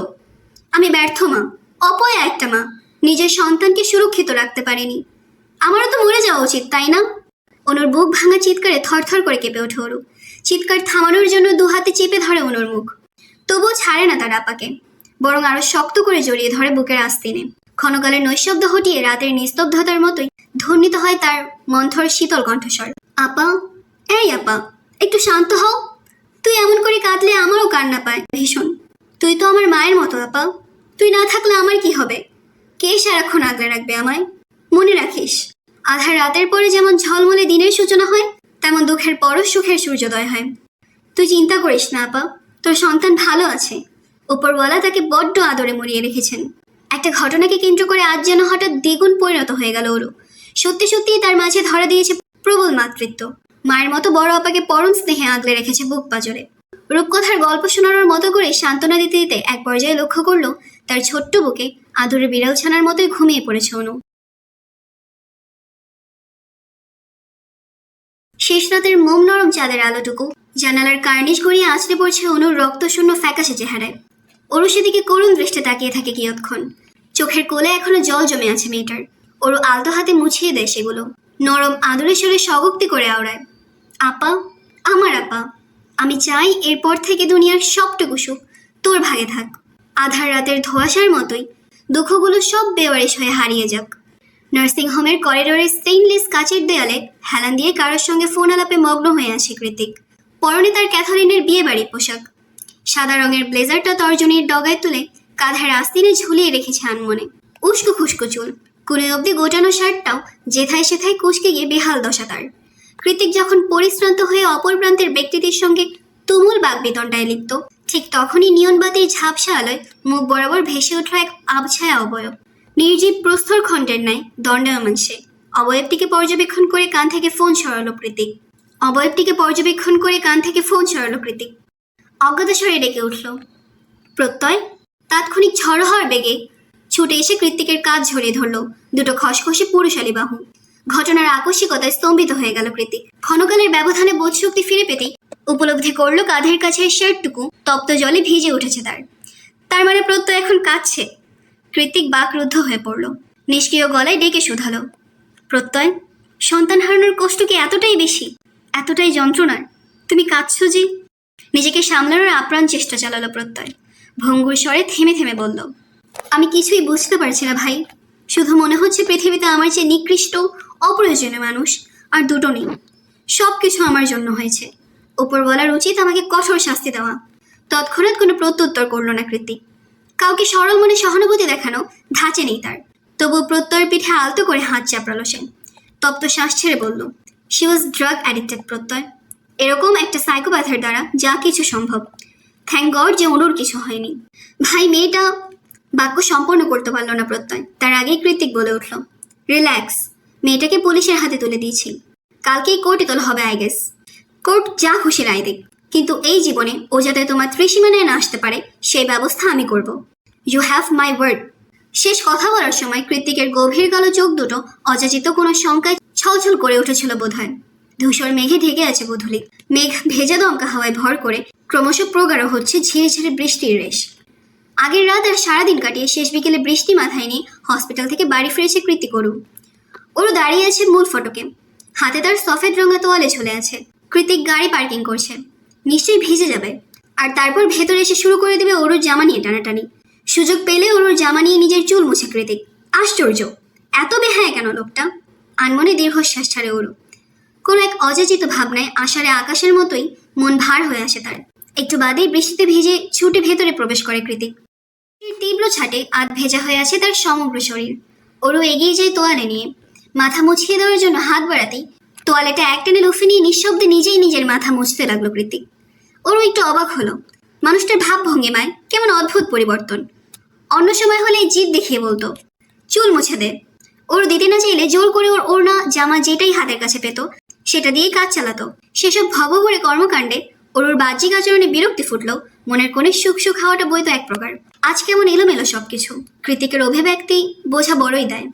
আমি ব্যর্থ মা, অপয়া একটা মা, নিজের সন্তানকে সুরক্ষিত রাখতে পারিনি। আমারও তো মরে যাওয়া উচিত, তাই না? অনুর বুক ভাঙা চিৎকারে থরথর করে কেঁপে ওঠে ওরু। চিৎকার থামানোর জন্য 2 হাতে চেপে ধরে অনুর মুখ। তবুও ছাড়ে না তার আপাকে, বরং আরো শক্ত করে জড়িয়ে ধরে বুকের আস্তিনে। ক্ষণকালের নৈশব্দ হটিয়ে রাতের নিস্তব্ধতার মতোই ধ্বনিত হয় তার মন্থর শীতল কণ্ঠস্বর। আপা, এই আপা, একটু শান্ত হও। তুই এমন করে কাঁদলে আমারও কান্না পায় ভীষণ। তুই তো আমার মায়ের মতো আপা। তুই না থাকলে আমার কি হবে? কে সারাক্ষণ আগলে রাখবে আমায়? মনে রাখিস, আধার রাতের পরে যেমন ঝলমলে দিনের সূচনা হয়, তেমন দুঃখের পরও সুখের সূর্যোদয় হয়। তুই চিন্তা করিস না আপা, তোর সন্তান ভালো আছে। উপরওয়ালা তাকে বড্ড আদরে মরিয়ে রেখেছেন। একটা ঘটনাকে কেন্দ্র করে আজ যেন হঠাৎ দ্বিগুণ পরিণত হয়ে গেল ওরু। সত্যি সত্যিই তার মাঝে ধরা দিয়েছে প্রবল মাতৃত্ব। মায়ের মতো বড় আপাকে পরম স্নেহে আগলে রেখেছে বুক পাজরে। রূপকথার গল্প শোনানোর মতো করে সান্ত্বনা দিতে দিতে এক পর্যায়ে লক্ষ্য করলো তার ছোট্ট বুকে আদরের বিড়াল ছানার মতোই ঘুমিয়ে পড়েছে অনু। শেষ রাতের মোম নরম চাঁদের আলোটুকু জানালার কার্নিশ গড়িয়ে আছড়ে পড়ছে অনুর রক্তশূন্য ফ্যাকাশে চেহারায়। ওরু সেদিকে করুণ দৃষ্টে তাকিয়ে থাকে কিয়ৎক্ষণ। চোখের কোলে এখনো জল জমে আছে মেয়েটার। ওরু আলতো হাতে মুছিয়ে দেয় সেগুলো। নরম আদরে সরে স্বগক্তি করে আওড়ায়, আপা, আমার আপা, আমি চাই এরপর থেকে দুনিয়ার সবটুকু সুখ তোর ভাগে থাক। আধার রাতের ধোঁয়াশার মতোই দুঃখগুলো সব বেওয়ারিশ হয়ে হারিয়ে যাক। নার্সিংহোমের করিডোরের স্টেইনলেস কাচের দেয়ালে হেলান দিয়ে কারোর সঙ্গে ফোন আলাপে মগ্ন হয়ে আসে কৃতিক। পরনে তার ক্যাথরিনের বিয়ে বাড়ির পোশাক। সাদা রঙের ব্লেজারটা তর্জনীর ডগায় তুলে কাঁধের আস্তিনে ঝুলিয়ে রেখেছে আনমনে। উস্কো খুস্কো চুল, কুলে অব্দি গোটানো শার্টটাও যেথায় সেথায় কুচকে গিয়ে বেহাল দশা তার। কৃতিক যখন পরিশ্রান্ত হয়ে অপর প্রান্তের ব্যক্তিটির সঙ্গে তুমুল বাগবিতণ্ডায় লিপ্ত, ঠিক তখনই নিয়নবাতির ঝাপসা আলোয় মুখ বরাবর ভেসে উঠল এক আবছায়া অবয়ব। নির্জীব প্রস্তর খণ্ডের ন্যায় দণ্ডায়মান সে। অবয়বটিকে পর্যবেক্ষণ করে কান থেকে ফোন সরালো কৃতিক। অজ্ঞাত স্বরে ডেকে উঠল, প্রত্যয়। তাৎক্ষণিক ঝড় হওয়ার বেগে ছুটে এসে কৃতিকের কাজ ঝরিয়ে ধরল দুটো খসখসে পুরুষালী বাহু। ঘটনার আকস্মিকতায় স্তম্ভিত হয়ে গেল কৃতিক। ক্ষণকালের ব্যবধানে বোধশক্তি ফিরে পেতেই উপলব্ধি করলো কাঁধের কাছে শার্টটুকু তপ্ত জলে ভিজে উঠেছে তার মানে প্রত্যয় এখন কাঁদছে। কৃতিক বাকরুদ্ধ হয়ে পড়ল। নিষ্ক্রিয় গলায় ডেকে শুধালো, প্রত্যয়, সন্তান হারানোর কষ্ট কি এতটাই বেশি, এতটাই যন্ত্রণার? তুমি কাঁদছো যে? নিজেকে সামলানোর আপ্রাণ চেষ্টা চালালো প্রত্যয়। ভঙ্গুর স্বরে থেমে থেমে বলল, আমি কিছুই বুঝতে পারছি না ভাই। শুধু মনে হচ্ছে পৃথিবীতে আমার চেয়ে নিকৃষ্ট অপ্রয়োজনীয় মানুষ আর দুটো নেই। সব কিছু আমার জন্য হয়েছে। উপরওয়ালার উচিত আমাকে কঠোর শাস্তি দেওয়া। তৎক্ষণাৎ কোনো প্রত্যুত্তর করল না কৃতিক। কাউকে সরল মনে সহানুভূতি দেখানো ধাঁচে নেই তার। তবু প্রত্যয়ের পিঠে আলতো করে হাত চাপড়ালো সে। তপ্ত শ্বাস ছেড়ে বলল, শি ওয়াজ ড্রাগ অ্যাডিক্টেড প্রত্যয়। এরকম একটা সাইকোপ্যাথের দ্বারা যা কিছু সম্ভব। থ্যাংক গড যে অনুর কিছু হয়নি। ভাই, মেয়েটা বাক্য সম্পন্ন করতে পারল না প্রত্যয়। তার আগেই কৃতিক বলে উঠল, রিল্যাক্স, মেয়েটাকে পুলিশের হাতে তুলে দিয়েছি। কালকেই কোর্টে তোলা হবে আই গেস। কোর্ট যা খুশি রায় দিক, কিন্তু এই জীবনে ও যাতে তোমার ত্রিসীমানায় না আসতে পারে সেই ব্যবস্থা আমি করব। You have my word. শেষ কথা বলার সময় কৃতিকের গভীর কালো চোখ দুটো অযাচিত কোনো শঙ্কায় ছলছল করে উঠেছিল বোধহয়। ধূসর মেঘে ঢেকে আছে বুধুলি। মেঘ ভেজা দমকা হাওয়ায় ভর করে ক্রমশ প্রগাঢ় হচ্ছে ঝিরে ঝিরে বৃষ্টির রেশ। আগের রাত আর সারাদিন কাটিয়ে শেষ বিকেলে বৃষ্টি মাথায় নিয়ে হসপিটাল থেকে বাড়ি ফিরেছে কৃতিক। ওরু দাঁড়িয়ে আছে মূল ফটকে, হাতে তার সফেদ রঙা তোয়ালে ঝুলে আছে। কৃতিক গাড়ি পার্কিং করছে, নিশ্চয়ই ভিজে যাবে, আর তারপর ভেতরে এসে শুরু করে দেবে ওরুর জামা নিয়ে টানাটানি। সুযোগ পেলে ওরুর জামা নিয়ে নিজের চুল মুছে কৃতিক। আশ্চর্য, এত বেহায় কেন লোকটা? আনমনে দীর্ঘশ্বাস ছাড়ে ওরু। কোনো এক অযাচিত ভাবনায় আষাঢ়ে আকাশের মতোই মন ভার হয়ে আসে তার। একটু বাদেই বৃষ্টিতে ভিজে ছুটে ভেতরে প্রবেশ করে কৃতিক। তীব্র ছাটে আধ ভেজা হয়ে আছে তার সমগ্র শরীর। ওরু এগিয়ে যায় তোয়ালে নিয়ে, মাথা মুছিয়ে দেওয়ার জন্য হাত বাড়াতেই তোয়ালেটা একটানে লুফে নিয়ে নিঃশব্দে নিজেই নিজের মাথা মুছতে লাগলো কৃতিক। ওরু একটু অবাক হলো, মানুষটার ভাব ভঙ্গিমায় কেমন অদ্ভুত পরিবর্তন। অন্য সময় হলে জিদ দেখিয়ে বলতো চুল মুছে দে। ওর দিতে না চাইলে জোর করে ওর ওড়না জামা যেটাই হাতের কাছে পেত সেটা দিয়ে কাজ চালাতো। সেসব ভবঘুরে কর্মকাণ্ডে ওর বাহ্যিক আচরণে বিরক্তি ফুটলেও মনের কোণে সুখ সুখ হাওয়াটা বইতো এক প্রকার। আজ কেমন এলোমেলো সবকিছু। কৃতিকের অভিব্যক্তি বোঝা বড়ই দেয়।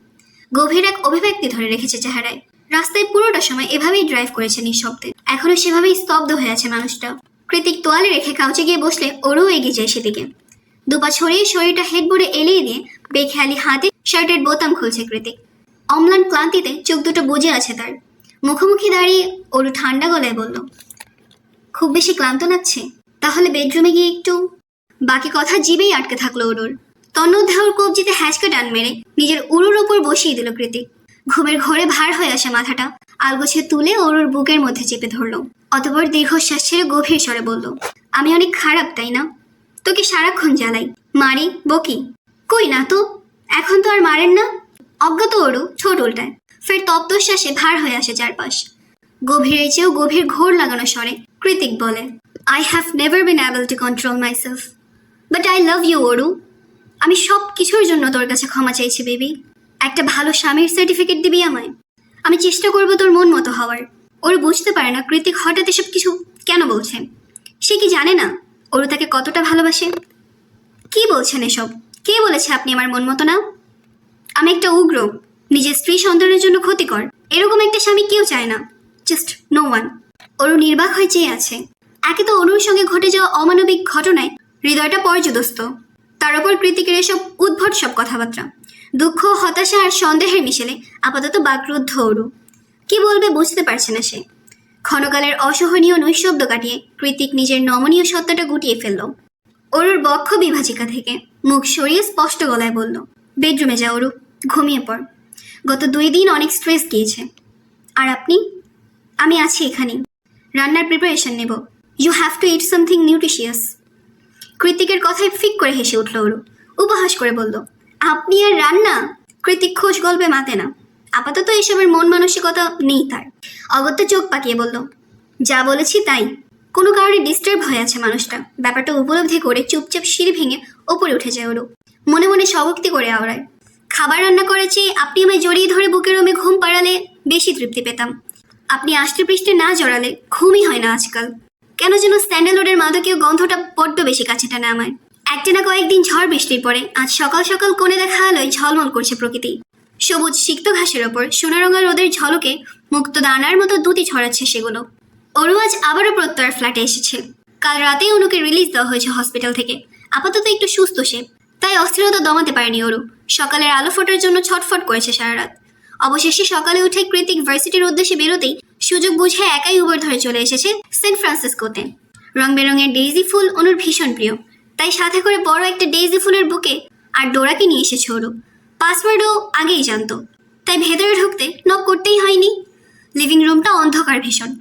গভীর এক অভিব্যক্তি ধরে রেখেছে চেহারায়। রাস্তায় পুরোটা সময় এভাবেই ড্রাইভ করেছে নিঃশব্দে, এখনো সেভাবেই স্তব্ধ হয়ে আছে মানুষটা। কৃতিক তোয়ালে রেখে কাউচে গিয়ে বসলে ওরও এগিয়ে যায় সেদিকে। দুপা ছড়িয়ে শরীরটা হেডবোর্ডে এলিয়ে দিয়ে বেখেয়ালি হাতে শার্টের বোতাম খুলছে কৃতিক। অম্লান ক্লান্তিতে চোখ দুটো বুজে আছে তার। মুখোমুখি দাঁড়িয়ে ওরু ঠান্ডা গলায় বলল, খুব বেশি ক্লান্ত লাগছে? তাহলে বেডরুমে গিয়ে একটু। বাকি কথা জিভেই আটকে থাকলো ওরুর। তন্মধ্যে ওর কবজিতে হ্যাঁচকা টান মেরে নিজের উরুর ওপর বসিয়ে দিল কৃতিক। ঘুমের ঘোরে ভার হয়ে আসা মাথাটা আলগোছে তুলে ওরুর বুকের মধ্যে চেপে ধরলো। অতঃপর দীর্ঘশ্বাস ছেড়ে গভীর স্বরে বলল, আমি অনেক খারাপ তাই না? তোকে সারাক্ষণ জ্বালাই, মারি, বকি। কই না তো, এখন তো আর মারেন না। অজ্ঞাত ওরু ছোট উল্টায়, ফের তপ্তশ্বাসে ভার হয়ে আসে চারপাশ। গভীরের চেয়েও গভীর ঘোর লাগানো স্বরে কৃতিক বলে, I have never been able to control myself, but I love you Oru. আমি সব কিছুর জন্য তোর কাছে ক্ষমা চাইছি বেবি। একটা ভালো স্বামীর সার্টিফিকেট দিবি আমায়? আমি চেষ্টা করবো তোর মন মতো হওয়ার। ওর বুঝতে পারে না কৃতিক হঠাৎ এসব কিছু কেন বলছে। সে কি জানে না ওরু তাকে কতটা ভালোবাসে? কি বলছেন এসব? কে বলেছে আপনি আমার মন মতো না? আমি একটা উগ্র, নিজের স্ত্রী সন্তানের জন্য ক্ষতিকর, এরকম একটা স্বামী কেউ চায় না। Just no one. ওরু নির্বাক হয়ে চেয়ে আছে। একে তো অনুর সঙ্গে ঘটে যাওয়া অমানবিক ঘটনায় হৃদয়টা পর্যদস্ত, তার উপর কৃতিকের এসব উদ্ভট সব কথাবার্তা। দুঃখ, হতাশা আর সন্দেহের মিশেলে আপাতত বাকরুদ্ধ ওরু। কি বলবে বুঝতে পারছে না সে। ক্ষণকালের অসহনীয় নৈশব্দ কাটিয়ে কৃতিক নিজের নমনীয় সত্তাটা গুটিয়ে ফেলল। ওরুর বক্ষ বিভাজিকা থেকে মুখ সরিয়ে স্পষ্ট গলায় বলল, বেডরুমে যা ওরু, ঘুমিয়ে পড়। গত 2 দিন অনেক স্ট্রেস গিয়েছে। আর আপনি? আমি আছি এখানেই, রান্নার প্রিপারেশন নেব। You have to eat something nutritious. কৃতিকের কথায় ফিক করে হেসে উঠল ওরু, উপহাস করে বলল, আপনি আর রান্না? কৃতিক খোশ গল্পে মাতে না, আপাতত এসবের মন মানসিকতা নেই তার। অগত্যা চোখ পাকিয়ে বলল, যা বলেছি তাই। কোনো কারণে ডিস্টার্ব হয়ে আছে মানুষটা। ব্যাপারটা উপলব্ধি করে চুপচাপ সিঁড়ি ভেঙে ওপরে উঠে যায় ওরু। মনে মনে স্বভক্তি করে আওড়ায়, খাবার রান্না করে চেয়ে আপনি আমায় জড়িয়ে ধরে বুকের রোমে ঘুম পাড়ালে বেশি তৃপ্তি পেতাম। আপনি আষ্টে পৃষ্ঠে না জড়ালে ঘুমই হয় না আজকাল। কেন যেন স্যান্ডেলউডের মাদকীয় গন্ধটা বড্ড বেশি কাছে টানে আমায়। একটানা কয়েকদিন ঝড় বৃষ্টির পরে আজ সকাল সকাল কোণে দেখা আলোয় ঝলমল করছে প্রকৃতি। সবুজ সিক্ত ঘাসের ওপর সোনারঙা রোদের ঝলকে মুক্ত দানার মতো দুটি ছড়াচ্ছে সেগুলো। ওরু আজ আবারও প্রত্যয়ের ফ্ল্যাটে এসেছে। কাল রাতেই অনুকে রিলিজ দেওয়া হয়েছে হসপিটাল থেকে। আপাতত একটু সুস্থ সে, তাই অস্থিরতা দমাতে পারেনি ওরু। সকালের আলো ফোটার জন্য ছটফট করেছে সারা রাত। অবশেষে সকালে উঠে কৃতিক ভার্সিটির উদ্দেশ্যে বেরোতেই সুযোগ বুঝে একাই উবার ধরে চলে এসেছে সেন্ট ফ্রান্সিসকোতে। রং বেরঙের ডেইজি ফুল অনুর ভীষণ প্রিয়, তাই সাথে করে বড় একটা ডেইজি ফুলের বুকে আর ডোরাকে নিয়ে এসেছে ওরু। পাসওয়ার্ডও আগেই জানতো, তাই ভেতরে ঢুকতে নক করতেই হয়নি। লিভিং রুমটা অন্ধকার ভীষণ।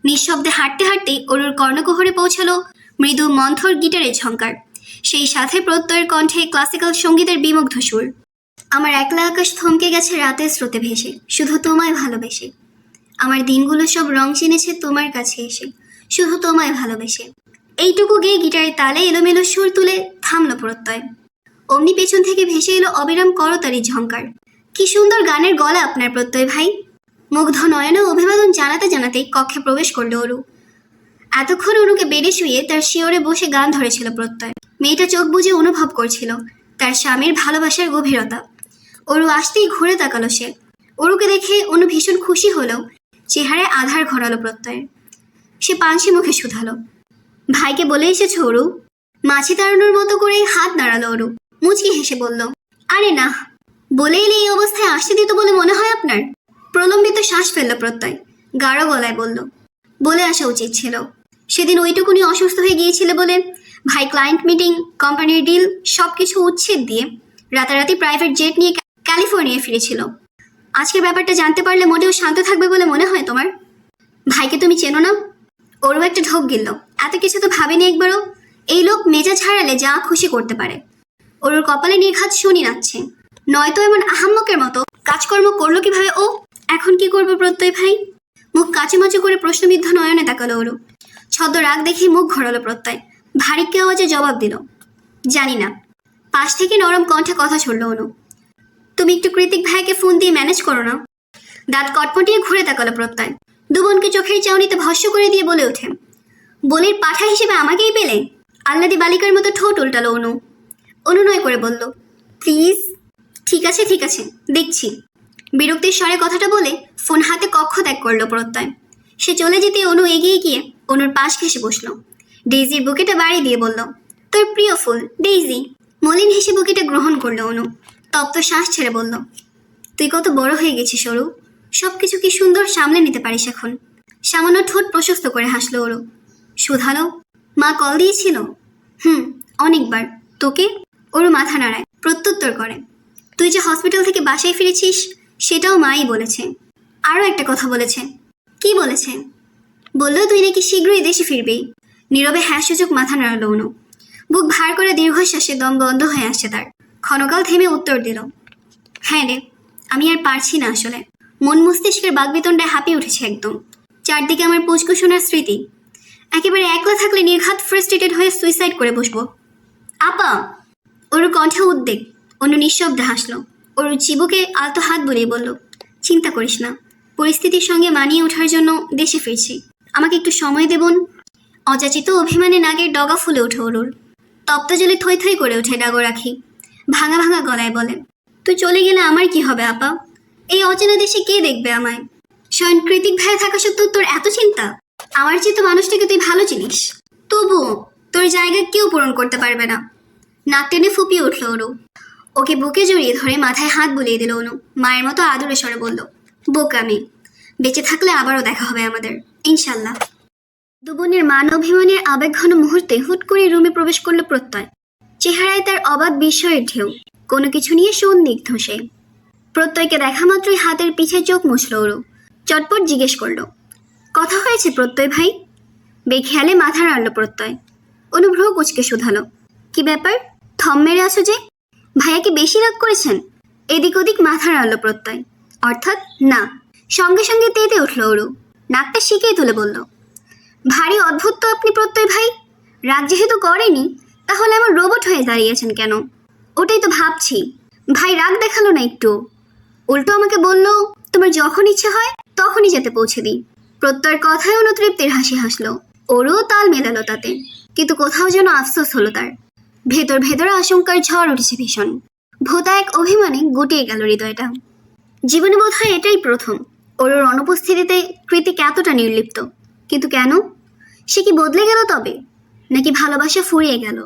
নিঃশব্দে হাঁটতে হাঁটতেই ওরুর কর্ণকুহরে পৌঁছালো মৃদু মন্থর গিটারের ঝঙ্কার, সেই সাথে প্রত্যয়ের কণ্ঠে ক্লাসিক্যাল সঙ্গীতের বিমুগ্ধ সুর। আমার একলা আকাশ থমকে গেছে রাতের স্রোতে ভেসে, শুধু তোমায় ভালোবেসে। আমার দিনগুলো সব রং চিনেছে তোমার কাছে এসে, শুধু তোমায় ভালোবেসে। এইটুকু গেয়ে গিটারের তালে এলোমেলো সুর তুলে থামলো প্রত্যয়। অমনি পেছন থেকে ভেসে এলো অবিরাম করতারির ঝঙ্কার। কি সুন্দর গানের গলা আপনার প্রত্যয় ভাই। মুগ্ধ নয়নে অভিবাদন জানাতে জানাতেই কক্ষে প্রবেশ করলো ওরু। এতক্ষণ অনুকে বেডে শুয়ে তার শিওরে বসে গান ধরেছিল প্রত্যয়। মেয়েটা চোখ বুজে অনুভব করছিল তার স্বামীর ভালোবাসার গভীরতা। ওরু আসতেই ঘুরে তাকালো সে। ওরুকে দেখে অনু ভীষণ খুশি হলেও চেহারায় আধার ঘরালো প্রত্যয়ের। সে পানসি মুখে শুধালো, ভাইকে বলে এসেছ ওরু? মাছি তাড়ানোর মতো করে হাত নাড়ালো অরু। মুচকি হেসে বলল, আরে না, বলে এলে এই অবস্থায় আসতে দিত বলে মনে হয় আপনার? প্রলম্বিত শ্বাস ফেলল প্রত্যয়, গাঢ় গলায় বলল, বলে আসা উচিত ছিল। সেদিন ওইটুকুনি অসুস্থ হয়ে গিয়েছিল বলে ভাই ক্লায়েন্ট মিটিং, কোম্পানির ডিল সবকিছু উচ্ছেদ দিয়ে রাতারাতি প্রাইভেট জেট নিয়ে ক্যালিফোর্নিয়ায় ফিরেছিল। আজকের ব্যাপারটা জানতে পারলে মোটেও শান্ত থাকবে বলে মনে হয় তোমার? ভাইকে তুমি চেনো না? ওরও একটা ঢোক গিলল। এত কিছু তো ভাবেনি একবারও। এই লোক মেজাজ হারালে যা খুশি করতে পারে। ওর কপালে নির্ঘাত শনি নাচছে। নয়তো এমন আহাম্মকের মতো কাজকর্ম করলো কিভাবে ও? এখন কি করবো প্রত্যয় ভাই? মুখ কাচুমাচু করে প্রশ্নবিদ্ধ নয়নে তাকালো ওরু। ছদ্ম রাগ দেখে মুখ ঘোরালো প্রত্যয়। ভারী কে আওয়াজে জবাব দিল, জানি না। পাশ থেকে নরম কণ্ঠে কথা ছড়ল অনু, তুমি একটু কৃতিক ভাইকে ফোন দিয়ে ম্যানেজ করো না। দাঁত কটপটিয়ে ঘুরে তাকালো প্রত্যয়। দুবনকে চোখের চাউনিতে ভস্য করে দিয়ে বলে ওঠে, বলির পাঠা হিসেবে আমাকেই পেলে? আহ্লাদী বালিকার মতো ঠোঁট উল্টালো অনু। অনুনয় করে বলল, প্লিজ। ঠিক আছে ঠিক আছে, দেখছি। বিরক্তির স্বরে কথাটা বলে ফোন হাতে কক্ষ ত্যাগ করলো প্রত্যয়। সে চলে যেতে অনু এগিয়ে গিয়ে অনুর পাশ ঘেসে বসলো। ডেইজির বুকেটা বাড়িয়ে দিয়ে বলল, তোর প্রিয় ফুল ডেইজি। মলিন হেসে বুকেটা গ্রহণ করলো অনু। তপ্ত শ্বাস ছেড়ে বলল, তুই কত বড় হয়ে গেছিস সরু। সবকিছু কি সুন্দর সামলে নিতে পারিস এখন। সামান্য ঠোঁট প্রশস্ত করে হাসলো ওরু। শুধালো, মা কল দিয়েছিল? অনেকবার। তোকে? ওরু মাথা নাড়ায়, প্রত্যুত্তর করে, তুই যে হসপিটাল থেকে বাসায় ফিরেছিস সেটাও মাই বলেছে। আরও একটা কথা বলেছে। কি বলেছে? বললো তুই নাকি শীঘ্রই দেশে ফিরবি। নীরবে হ্যাঁ সূচক মাথা নাড়ালো অনু। বুক ভার করে দীর্ঘশ্বাসে দম বন্ধ হয়ে আসছে তার। ক্ষণকাল থেমে উত্তর দিল, হ্যাঁ রে, আমি আর পারছি না আসলে। মন মস্তিষ্কের বাগবিতণ্ডায় হাঁপিয়ে উঠেছে একদম। চারদিকে আমার পুচকুশোনার স্মৃতি। একেবারে একলা থাকলে নির্ঘাত ফ্রাস্ট্রেটেড হয়ে সুইসাইড করে বসবো। আপা! ওর কণ্ঠে উদ্বেগ। অনু নিঃশব্দে হাসলো। ওর চিবুকে আলতো হাত বুলিয়ে বলল, চিন্তা করিস না, পরিস্থিতির সঙ্গে মানিয়ে ওঠার জন্য দেশে ফিরছি। আমাকে একটু সময় দেবন। অযাচিত অভিমানে নাগের ডগা ফুলে ওঠে ওরুর। তপ্ত জলে থই থই করে ওঠে ডাগো রাখি। ভাঙা ভাঙা গলায় বলে, তুই চলে গেলে আমার কি হবে আপা? এই অচেনা দেশে কে দেখবে আমায়? স্বয়ং কৃতিক ভাই থাকা সত্ত্বেও তোর এত চিন্তা? আমার চেয়ে তো মানুষটাকে তুই ভালো চিনিস। তবুও তোর জায়গা কেউ পূরণ করতে পারবে না। নাক টেনে ফুপিয়ে উঠল অনু। ওকে বুকে জড়িয়ে ধরে মাথায় হাত বুলিয়ে দিল অনু। মায়ের মতো আদরে স্বরে বলল, বোকামি। বেঁচে থাকলে আবারও দেখা হবে আমাদের, ইনশাল্লাহ। দুবনের মান অভিমানের আবেগঘন মুহূর্তে হুট করে রুমে প্রবেশ করলো প্রত্যয়। চেহারায় তার অবাধ বিস্ময়ের ঢেউ। কোনো কিছু নিয়ে সন্দিগ্ধ সে। প্রত্যয়কে দেখা মাত্রই হাতের পিছে চোখ মুছল ওরু। চটপট জিজ্ঞেস করলো, কথা হয়েছে প্রত্যয় ভাই? বেখেয়ালে মাথা নাড়ল প্রত্যয়। অনুভ্র কুচকে শুধালো, কি ব্যাপার? থম মেরে আসো যে? ভাইয়া কি বেশি রাগ করেছেন? এদিক ওদিক মাথা নাড়ল প্রত্যয়। অর্থাৎ না। সঙ্গে সঙ্গে তেতে উঠল ওরু। নাকটা শিখিয়ে তুলে বলল, ভারী অদ্ভুত তো আপনি প্রত্যয় ভাই। রাগ যেহেতু করেনি, তাহলে আমার রোবট হয়ে দাঁড়িয়েছেন কেন? ওটাই তো ভাবছি। ভাই রাগ দেখালো না একটু। উল্টো আমাকে বলল, তোমার যখন ইচ্ছে হয় তখনই যেতে পৌঁছে দিই। প্রত্যয়ের কথায় অনুতৃপ্তির হাসি হাসলো। ওরও তাল মেলালো তাতে, কিন্তু কোথাও যেন আফসোস হলো তার। ভেতর ভেতর আশঙ্কার ঝড় উঠেছে ভীষণ। ভোতা এক অভিমানে গুটিয়ে গেল হৃদয়টা। জীবনে বোধ হয় এটাই প্রথম ওর অনুপস্থিতিতে কৃতিক এতটা নির্লিপ্ত। কিন্তু কেন? সে কি বদলে গেল তবে, নাকি ভালোবাসা ফুরিয়ে গেল?